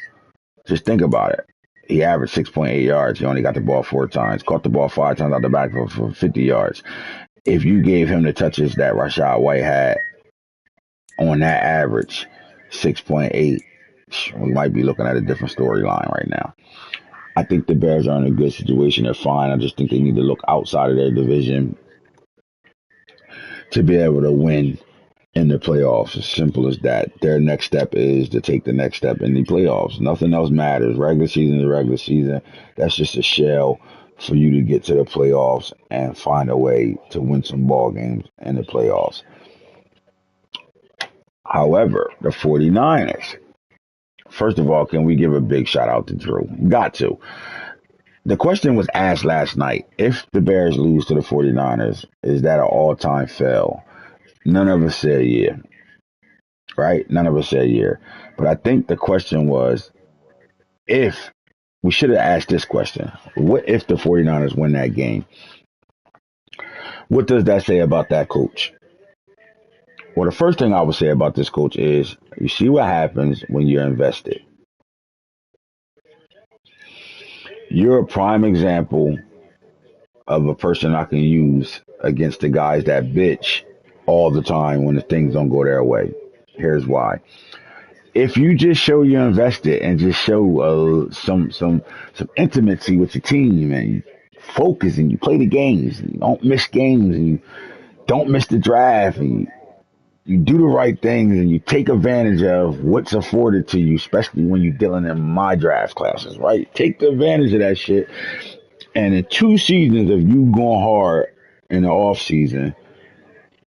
Just think about it. He averaged 6.8 yards. He only got the ball 4 times. Caught the ball 5 times out the backfield for 50 yards. If you gave him the touches that Rashad White had on that average, 6.8, we might be looking at a different storyline right now. I think the Bears are in a good situation. They're fine. I just think they need to look outside of their division to be able to win in the playoffs. As simple as that. Their next step is to take the next step in the playoffs. Nothing else matters. Regular season is regular season. That's just a shell for you to get to the playoffs and find a way to win some ball games in the playoffs. However, the 49ers, first of all, can we give a big shout out to Drew? Got to. The question was asked last night: if the Bears lose to the 49ers, is that an all time fail? None of us said yeah, right? None of us said yeah. But I think the question was, if we should have asked this question: what if the 49ers win that game? What does that say about that coach? Well, the first thing I would say about this coach is, you see what happens when you're invested. You're a prime example of a person I can use against the guys that bitch all the time when the things don't go their way. Here's why. If you just show you're invested and just show some intimacy with your team, and you focus and you play the games, and you don't miss games, and you don't miss the draft, and you do the right things, and you take advantage of what's afforded to you, especially when you're dealing in my draft classes, right? Take the advantage of that shit. And in 2 seasons of you going hard in the off season,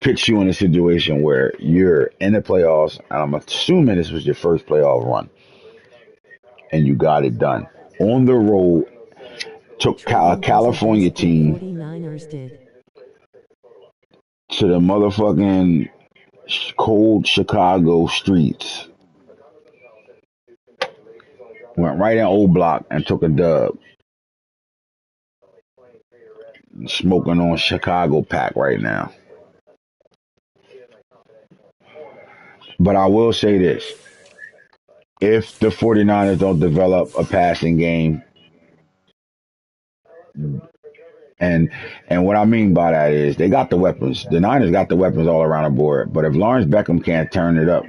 puts you in a situation where you're in the playoffs, and I'm assuming this was your first playoff run, and you got it done. On the road, took a Trading positions, California the team 49ers did. to the motherfucking cold Chicago streets, Went right in old block and took a dub. Smoking on Chicago pack right now. But I will say this. If the 49ers don't develop a passing game, and what I mean by that is they got the weapons. The Niners got the weapons all around the board. But if Lawrence Beckham can't turn it up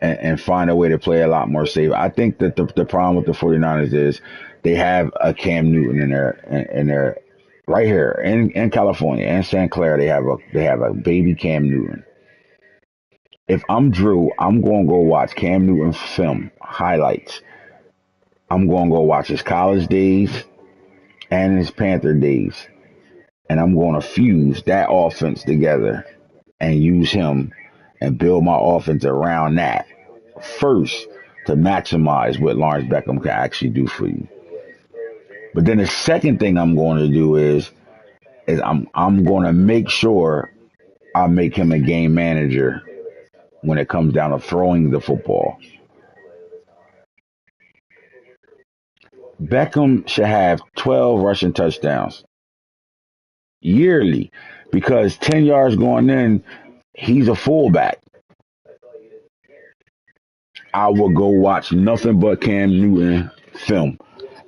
and find a way to play a lot more safe, I think that the problem with the 49ers is they have a Cam Newton in their right here in California and St. Clair. They have a baby Cam Newton. If I'm Drew, I'm going to go watch Cam Newton film highlights. I'm going to go watch his college days and his Panther days. And I'm going to fuse that offense together and use him and build my offense around that first to maximize what Lawrence Beckham can actually do for you. But then the second thing I'm going to do is I'm going to make sure I make him a game manager when it comes down to throwing the football. Beckham should have 12 rushing touchdowns yearly because 10 yards going in, he's a fullback. I will go watch nothing but Cam Newton film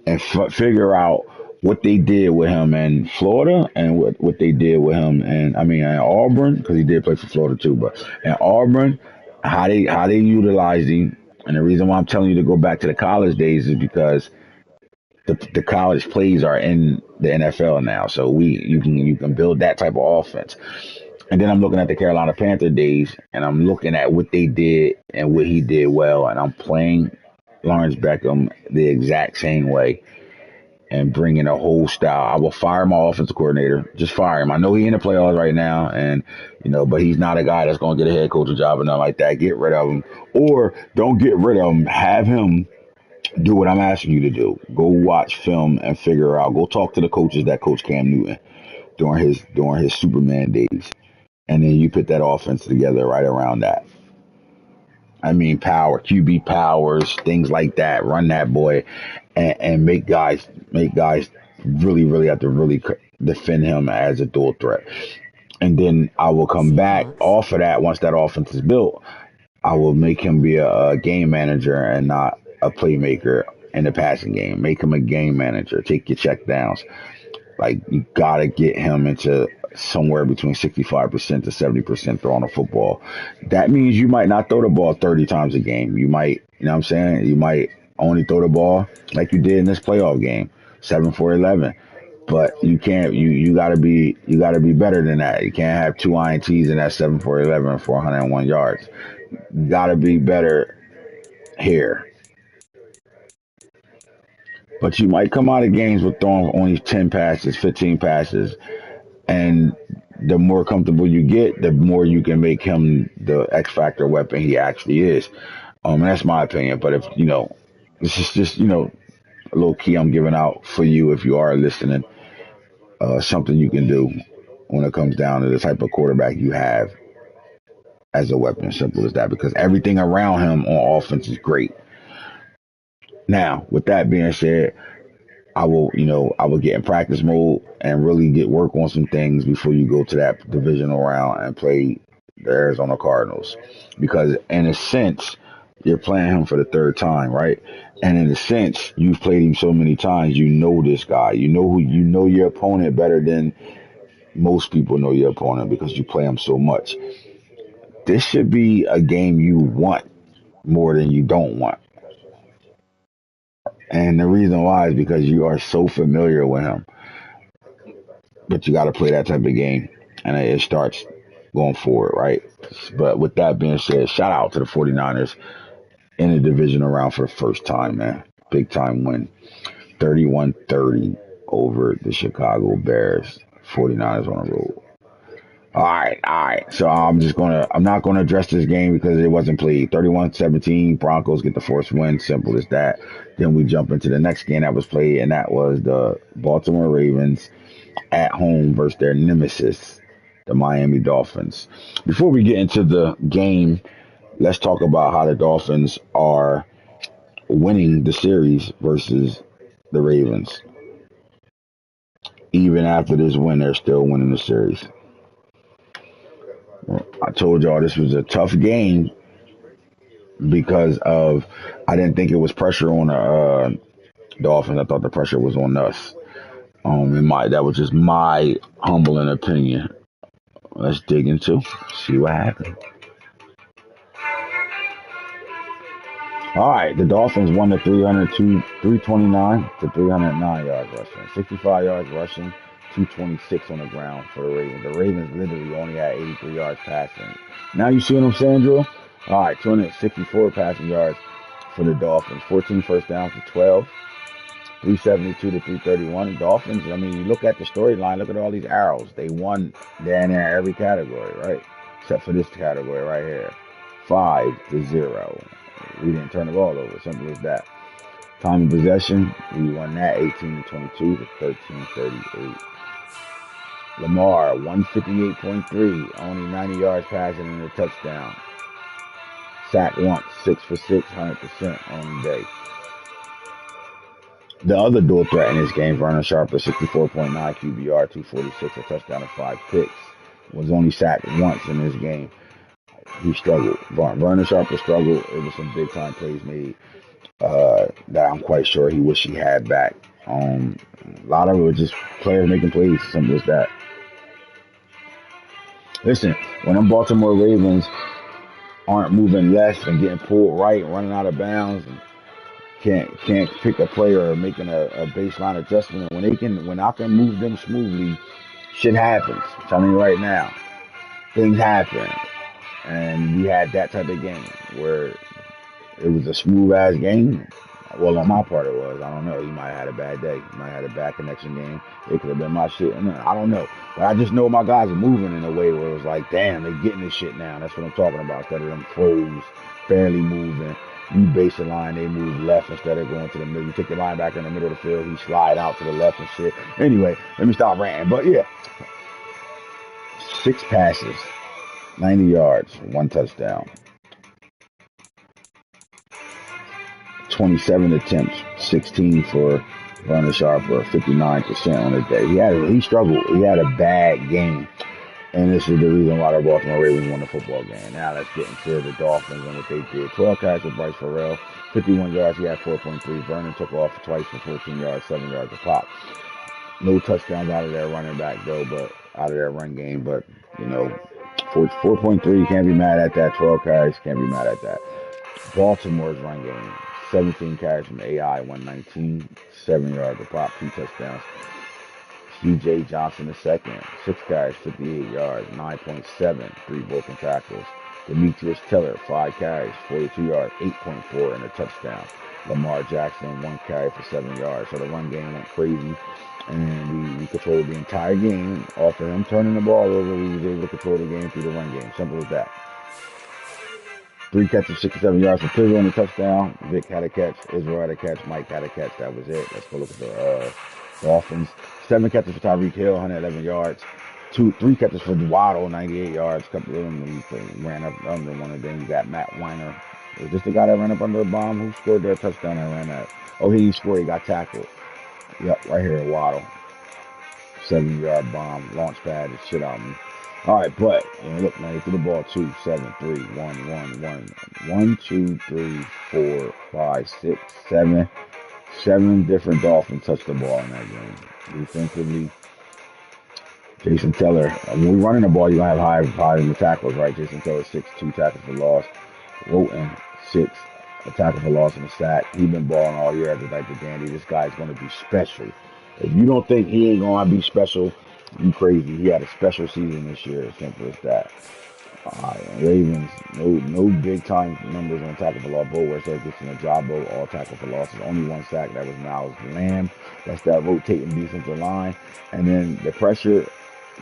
and figure out what they did with him in Florida and what they did with him in Auburn, because he did play for Florida too, but in Auburn, how they utilized him. And the reason why I'm telling you to go back to the college days is because the college plays are in the NFL now, so you can build that type of offense. And then I'm looking at the Carolina Panther days, and I'm looking at what they did and what he did well, and I'm playing Lawrence Beckham the exact same way and bringing a whole style. I will fire my offensive coordinator. Just fire him. I know he's in the playoffs right now, and but he's not a guy that's going to get a head coaching job or nothing like that. Get rid of him, or don't get rid of him. Have him do what I'm asking you to do. Go watch film and figure out. Go talk to the coaches that coach Cam Newton during his Superman days, and then you put that offense together right around that. Power, QB powers, things like that. Run that boy, and make guys really, really have to really defend him as a dual threat. And then I will come back off of that once that offense is built. I will make him be a game manager and not a playmaker in the passing game. Make him a game manager. Take your check downs. Like, you got to get him into somewhere between 65% to 70% throwing the football. That means you might not throw the ball 30 times a game. You might, you might only throw the ball like you did in this playoff game, 7 for 11. But you can't. You gotta be better than that. You can't have 2 INTs in that 7 for 11 for 101 yards. You gotta be better here. But you might come out of games with throwing only 10 passes, 15 passes, and the more comfortable you get, the more you can make him the X factor weapon he actually is. And that's my opinion. But if this is just a little key I'm giving out for you if you are listening. Something you can do when it comes down to the type of quarterback you have as a weapon. Simple as that, because everything around him on offense is great. Now, with that being said, I will get in practice mode and really get work on some things before you go to that divisional round and play the Arizona Cardinals. Because in a sense, you're playing him for the third time, right? And in a sense, you've played him so many times, you know this guy. You know your opponent better than most people know your opponent because you play him so much. This should be a game you want more than you don't want. And the reason why is because you are so familiar with him. But you got to play that type of game. And it starts going forward, right? But with that being said, shout out to the 49ers in the divisional round for the first time, man. Big time win. 31-30 over the Chicago Bears. 49ers on the road. All right. So I'm not going to address this game because it wasn't played. 31-17, Broncos get the first win. Simple as that. Then we jump into the next game that was played, and that was the Baltimore Ravens at home versus their nemesis, the Miami Dolphins. Before we get into the game, let's talk about how the Dolphins are winning the series versus the Ravens. Even after this win, they're still winning the series. I told y'all this was a tough game because of I didn't think it was pressure on the Dolphins. I thought the pressure was on us. That was just my humbling opinion. Let's dig into see what happened. All right, the Dolphins won the 329 to 309 yards rushing, 65 yards rushing, 226 on the ground for the Ravens. The Ravens literally only had 83 yards passing. Now you see what I'm saying, Drew? All right, 264 passing yards for the Dolphins, 14 first downs to 12, 372 to 331. The Dolphins, I mean, you look at the storyline, look at all these arrows. They won down there every category, right? Except for this category right here, 5-0. We didn't turn the ball over. Simple as that. Time of possession, we won that 18-22 to 13-38. Lamar, 158.3, only 90 yards passing and a touchdown. Sack once, 6 for 6, 100% on the day. The other dual threat in this game, Vernon Sharper, 64.9 QBR, 246, a touchdown and 5 picks. Was only sacked once in this game. He struggled. Vernon Sharper struggled. It was some big time plays made that I'm quite sure he wish he had back. A lot of it was just players making plays, simple as that. Listen, when them Baltimore Ravens aren't moving left and getting pulled right, running out of bounds, and can't pick a player or making a baseline adjustment, when I can move them smoothly, shit happens. I'm telling you right now, things happen. And we had that type of game where it was a smooth ass game. Well, on my part it was. I don't know. He might have had a bad day. He might have had a bad connection game. It could have been my shit. I don't know. But I just know my guys are moving in a way where it was like, damn, they're getting this shit now. That's what I'm talking about. Instead of them froze, barely moving. You base the line, they move left instead of going to the middle. You take the linebacker in the middle of the field, he slide out to the left and shit. Anyway, let me stop ranting. But yeah, 6 passes. 90 yards, 1 touchdown. 27 attempts, 16 for Vernon Sharper, 59% on the day. He struggled. He had a bad game. And this is the reason why the Baltimore Ravens won the football game. Now let's get into the Dolphins and what they did. 12 catches with Bryce Farrell, 51 yards. He had 4.3. Vernon took off twice for 14 yards, 7 yards a pop. No touchdowns out of their running back, though, but out of their run game. But, 4.3, can't be mad at that. 12 carries, can't be mad at that. Baltimore's run game, 17 carries from AI, 119, 7 yards a pop, 2 touchdowns. C.J. Johnson II, 6 carries, 58 yards, 9.7, 3 broken tackles. Demetrius Tiller, 5 carries, 42 yards, 8.4, and a touchdown. Lamar Jackson, 1 carry for 7 yards. So the run game went crazy. And we controlled the entire game. Off of him turning the ball over, we was able to control the game through the run game. Simple as that. 3 catches, 67 yards for Pizzle on the touchdown. Vic had a catch. Israel had a catch. Mike had a catch. That was it. Let's go look at the Dolphins. 7 catches for Tyreek Hill, 111 yards. 3 catches for Waddle, 98 yards. A couple of them ran up under one of them. You got Matt Weiner. Was this the guy that ran up under a bomb? Who scored their touchdown and ran that? Oh, he didn't score. He got tackled. Yep, right here at Waddle. 7-yard bomb, launch pad, and shit out of me. All right, but look, man, he threw the ball 2, 7, 3, 1, 1, 1, 1, 2, 3, 4, 5, 6, 7. 7 different Dolphins touched the ball in that game. Defensively, Jason Teller. When we're running the ball, you're going to have high in the tackles, right? Jason Teller, 6, 2 tackles for loss. Roten, 6, a tackle for loss and a sack. He's been balling all year as a diaper dandy. This guy's going to be special. If you don't think he ain't going to be special, you crazy. He had a special season this year. Simple as that. Ravens, no big time numbers on tackle for loss. Bo West gets in a job, all tackle for losses. Only 1 sack. That was Miles Lamb. That's that rotating defensive line. And then the pressure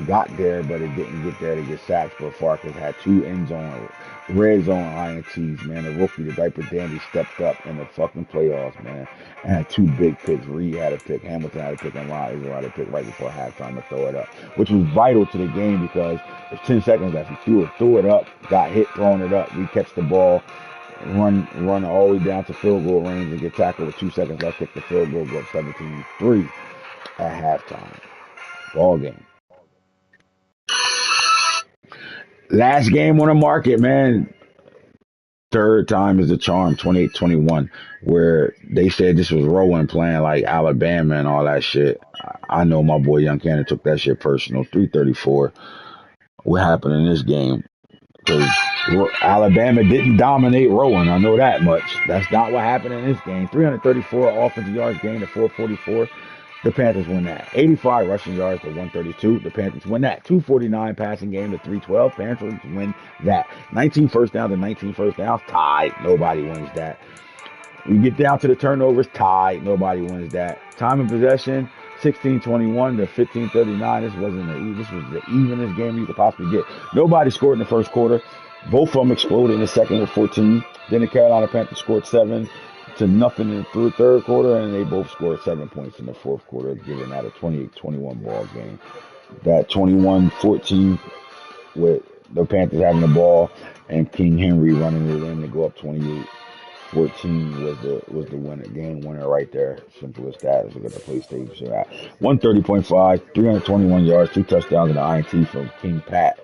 got there, but it didn't get there to get sacks. But Farkas had 2 red zone INTs, man. The rookie, the diaper dandy, stepped up in the fucking playoffs, man. And had 2 big picks. Reed had a pick, Hamilton had a pick, and Ron Israel had a pick right before halftime to throw it up, which was vital to the game because there's 10 seconds left. He threw it up, got hit throwing it up. We catch the ball. run all the way down to field goal range and get tackled with 2 seconds left, kick the field goal, go up 17-3 at halftime. Ball game. Last game on the market, man. Third time is the charm, 28-21, where they said this was Rowan playing like Alabama and all that shit. I know my boy Young Cannon took that shit personal. 334. What happened in this game? Because Alabama didn't dominate Rowan. I know that much. That's not what happened in this game. 334 offensive yards gained to 444. The Panthers win that. 85 rushing yards to 132. The Panthers win that. 249 passing game to 312. Panthers win that. 19 first downs to 19 first downs. Tied. Nobody wins that. We get down to the turnovers. Tied. Nobody wins that. Time of possession. 16-21 to 15-39. This was the evenest game you could possibly get. Nobody scored in the first quarter. Both of them exploded in the second with 14. Then the Carolina Panthers scored 7-0 in the third quarter, and they both scored 7 points in the fourth quarter, giving that a 28-21 ball game. That 21-14 with the Panthers having the ball and King Henry running it in to go up 28-14 was the winner, game winner right there. Simple as that. Let's look at the PlayStation at 130.5, 321 yards, 2 touchdowns, and an INT from King Pat.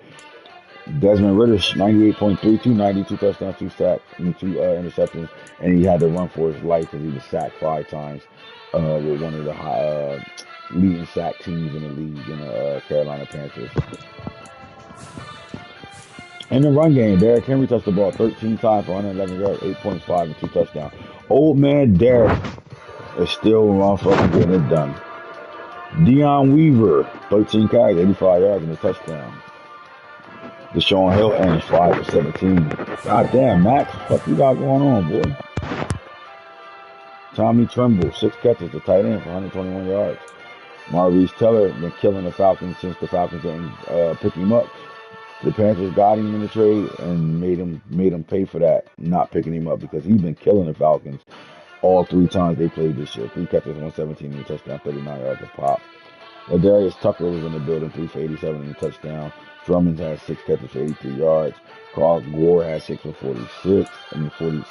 Desmond Ritter, 98.3, 292 touchdowns, 2 sacks, 2 interceptions, and he had to run for his life because he was sacked 5 times with one of the leading sack teams in the league in the Carolina Panthers. In the run game, Derrick Henry touched the ball 13 times for 111 yards, 8.5, and 2 touchdowns. Old man Derrick is still motherfucking getting it done. Deion Weaver, 13 carries, 85 yards, and a touchdown. Deshaun Hilton is 5 for 17. God damn, Max, what you got going on, boy? Tommy Tremble, 6 catches, the tight end for 121 yards. Maurice Teller been killing the Falcons since the Falcons didn't pick him up. The Panthers got him in the trade and made him pay for that, not picking him up, because he's been killing the Falcons all 3 times they played this year. 3 catches, 117 and a touchdown, 39 yards a pop. Darius Tucker was in the building, 3 for 87 and a touchdown. Drummond had 6 catches for 83 yards. Carl Gore had 6 for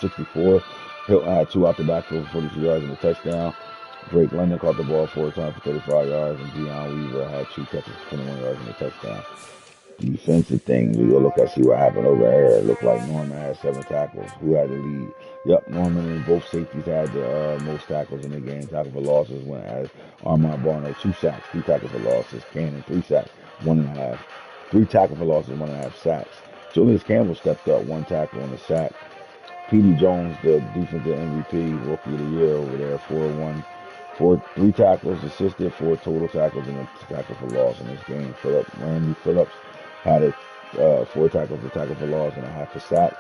64. Hilton had 2 out the backfield for 42 yards and a touchdown. Drake London caught the ball 4 times for 35 yards, and Deion Weaver had 2 catches for 21 yards and a touchdown. Defensive thing, we go look at see what happened over here. It looked like Norman had 7 tackles. Who had the lead? Yep, Norman and both safeties had the most tackles in the game. Tackle for losses went as Armand Barno, 2 sacks, 3 tackles for losses. Cannon, 3 sacks, 1.5. 3 tackles for losses, 1.5 sacks. Julius Campbell stepped up, 1 tackle and a sack. P.D. Jones, the defensive MVP, rookie of the year over there, 4-1. 3 tackles assisted, 4 total tackles, and a tackle for loss in this game. Randy Phillips had 4 tackles, a tackle for loss, and a half a sack.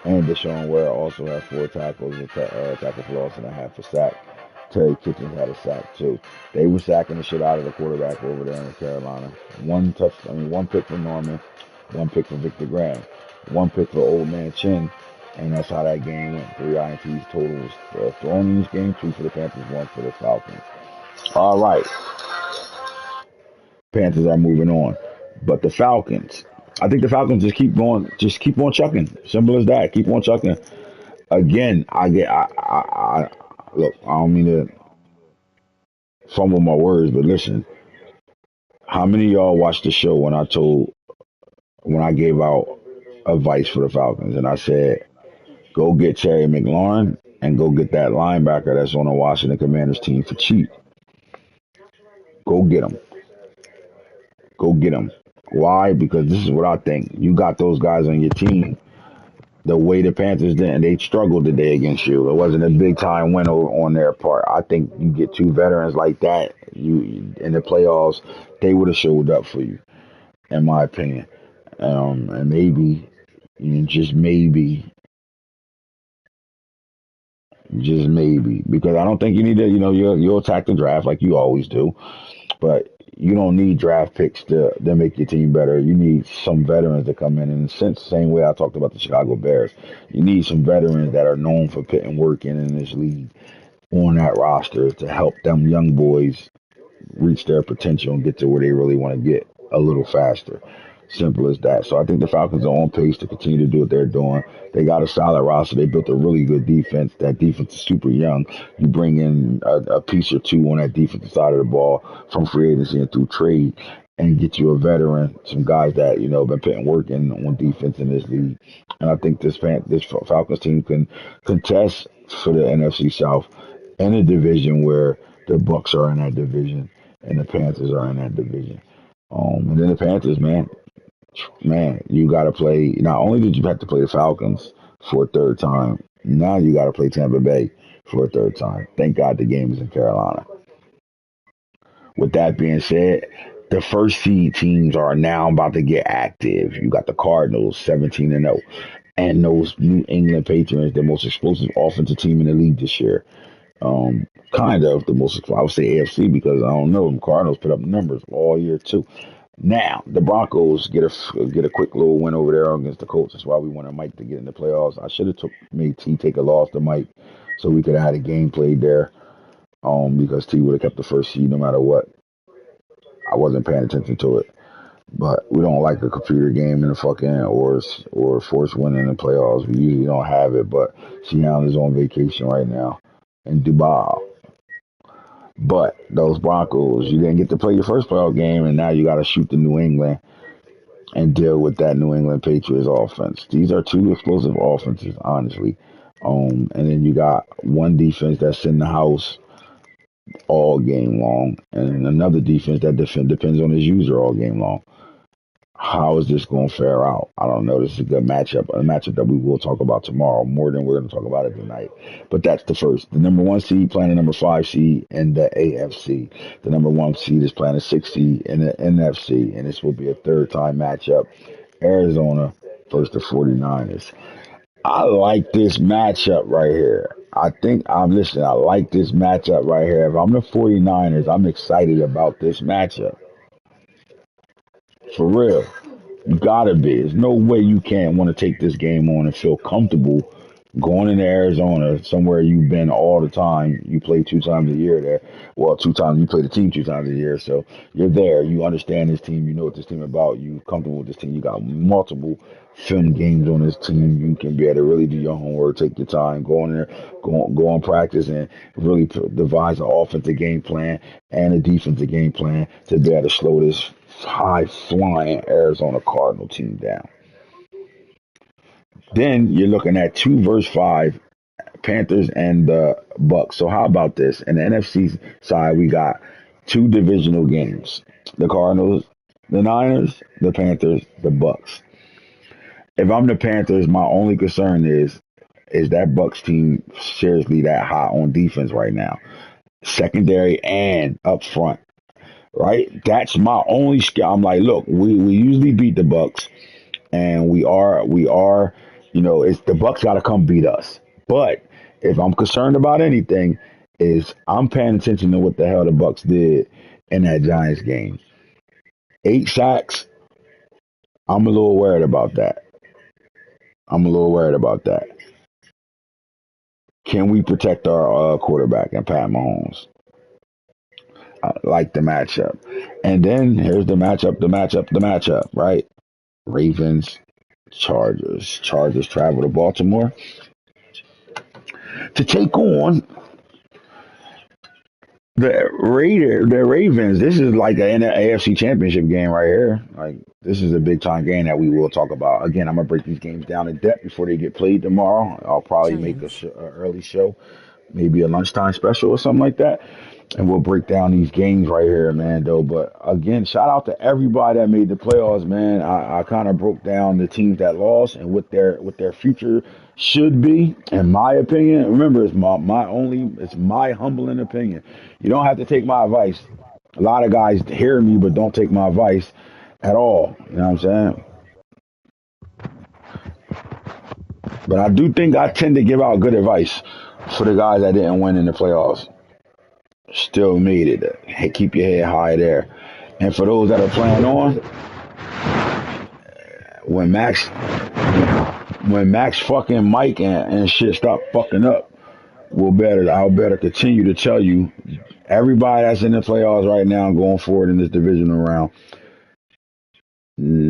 And Deshaun Ware also had 4 tackles, a tackle for loss, and a half a sack. Terry Kitchens had a sack too. They were sacking the shit out of the quarterback over there in Carolina. 1 pick for Norman, 1 pick for Victor Graham, 1 pick for Old Man Chin, and that's how that game went. 3 INTs total was thrown in this game, 2 for the Panthers, 1 for the Falcons. All right, Panthers are moving on, but the Falcons. I think the Falcons just keep on chucking. Simple as that. Keep on chucking. Again, look, I don't mean to fumble my words, but listen. How many of y'all watched the show when I gave out advice for the Falcons and I said, go get Terry McLaurin and go get that linebacker that's on the Washington Commanders team for cheap. Go get him. Go get him. Why? Because this is what I think. You got those guys on your team the way the Panthers did, and they struggled today against you. It wasn't a big time win on their part. I think you get 2 veterans like that, you in the playoffs, they would have showed up for you, in my opinion. And maybe, just maybe, because I don't think you need to, you'll attack the draft like you always do, but you don't need draft picks to make your team better. You need some veterans to come in. And since the same way I talked about the Chicago Bears, you need some veterans that are known for putting work in this league on that roster to help them young boys reach their potential and get to where they really want to get a little faster. Simple as that. So I think the Falcons are on pace to continue to do what they're doing. They got a solid roster. They built a really good defense. That defense is super young. You bring in a piece or two on that defensive side of the ball from free agency and through trade, and get you a veteran, some guys that been putting work in on defense in this league. And I think this Falcons team can contest for the NFC South in a division where the Bucks are in that division and the Panthers are in that division. And then the Panthers, man, you got to play. Not only did you have to play the Falcons for a third time, now you got to play Tampa Bay for a third time. Thank God the game is in Carolina. With that being said, the first seed teams are now about to get active. You got the Cardinals 17-0, and those New England Patriots, the most explosive offensive team in the league this year. Kind of the most, I would say AFC, because I don't know, the Cardinals put up numbers all year too. Now the Broncos get a quick little win over there against the Colts. That's why we wanted Mike to get in the playoffs. I should have made T take a loss to Mike, so we could have had a game played there. Because T would have kept the first seed no matter what. I wasn't paying attention to it, but we don't like a computer game in the fucking or force winning in the playoffs. We usually don't have it, but Seattle is on vacation right now in Dubai. But those Broncos, you didn't get to play your first playoff game, and now you got to shoot the New England and deal with that New England Patriots offense. These are two explosive offenses, honestly. And then you got one defense that's in the house all game long, and another defense that depends on his user all game long. How is this going to fare out? I don't know. This is a good matchup, a matchup that we will talk about tomorrow more than we're going to talk about it tonight. But that's the first. The number 1 seed playing the number 5 seed in the AFC. The number 1 seed is playing the 6 seed in the NFC, and this will be a third-time matchup. Arizona versus the 49ers. I like this matchup right here. I like this matchup right here. If I'm the 49ers, I'm excited about this matchup. For real. You gotta be. There's no way you can't want to take this game on and feel comfortable going into Arizona, somewhere you've been all the time. You play 2 times a year there. Well, 2 times. You play the team 2 times a year. So you're there. You understand this team. You know what this team is about. You're comfortable with this team. You got multiple film games on this team. You can be able to really do your homework, take your time, go in there, go on practice, and really devise an offensive game plan and a defensive game plan to be able to slow this high-flying Arizona Cardinal team down. Then you're looking at 2 versus 5, Panthers and the Bucks. So how about this? In the NFC side, we got 2 divisional games: the Cardinals, the Niners, the Panthers, the Bucks. If I'm the Panthers, my only concern is that Bucks team seriously that hot on defense right now, secondary and up front. Right, that's my only skill. I'm like, look, we usually beat the Bucks, and we are, it's the Bucks got to come beat us. But if I'm concerned about anything, is I'm paying attention to what the hell the Bucks did in that Giants game. 8 sacks. I'm a little worried about that. Can we protect our quarterback and Pat Mahomes? I like the matchup. And then here's the matchup, right? Ravens, Chargers. Chargers travel to Baltimore to take on the Ravens. This is like an AFC championship game right here. Like, this is a big time game that we will talk about. Again, I'm going to break these games down in depth before they get played tomorrow. I'll probably make an early show, maybe a lunchtime special or something like that. And we'll break down these games right here, man, though. But again, shout out to everybody that made the playoffs, man. I kind of broke down the teams that lost and what their future should be, in my opinion. Remember, it's my humbling opinion. You don't have to take my advice. A lot of guys hear me, but don't take my advice at all. You know what I'm saying? But I do think I tend to give out good advice for the guys that didn't win in the playoffs. Still made it. Hey, keep your head high there. And for those that are playing on, when Max fucking Mike and shit stop fucking up, I'll better continue to tell you, everybody that's in the playoffs right now going forward in this divisional round,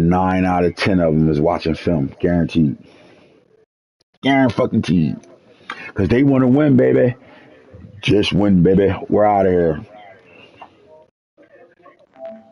9 out of 10 of them is watching film, guaranteed. Guaranteed. Because they want to win, baby. Just win, baby. We're out of here.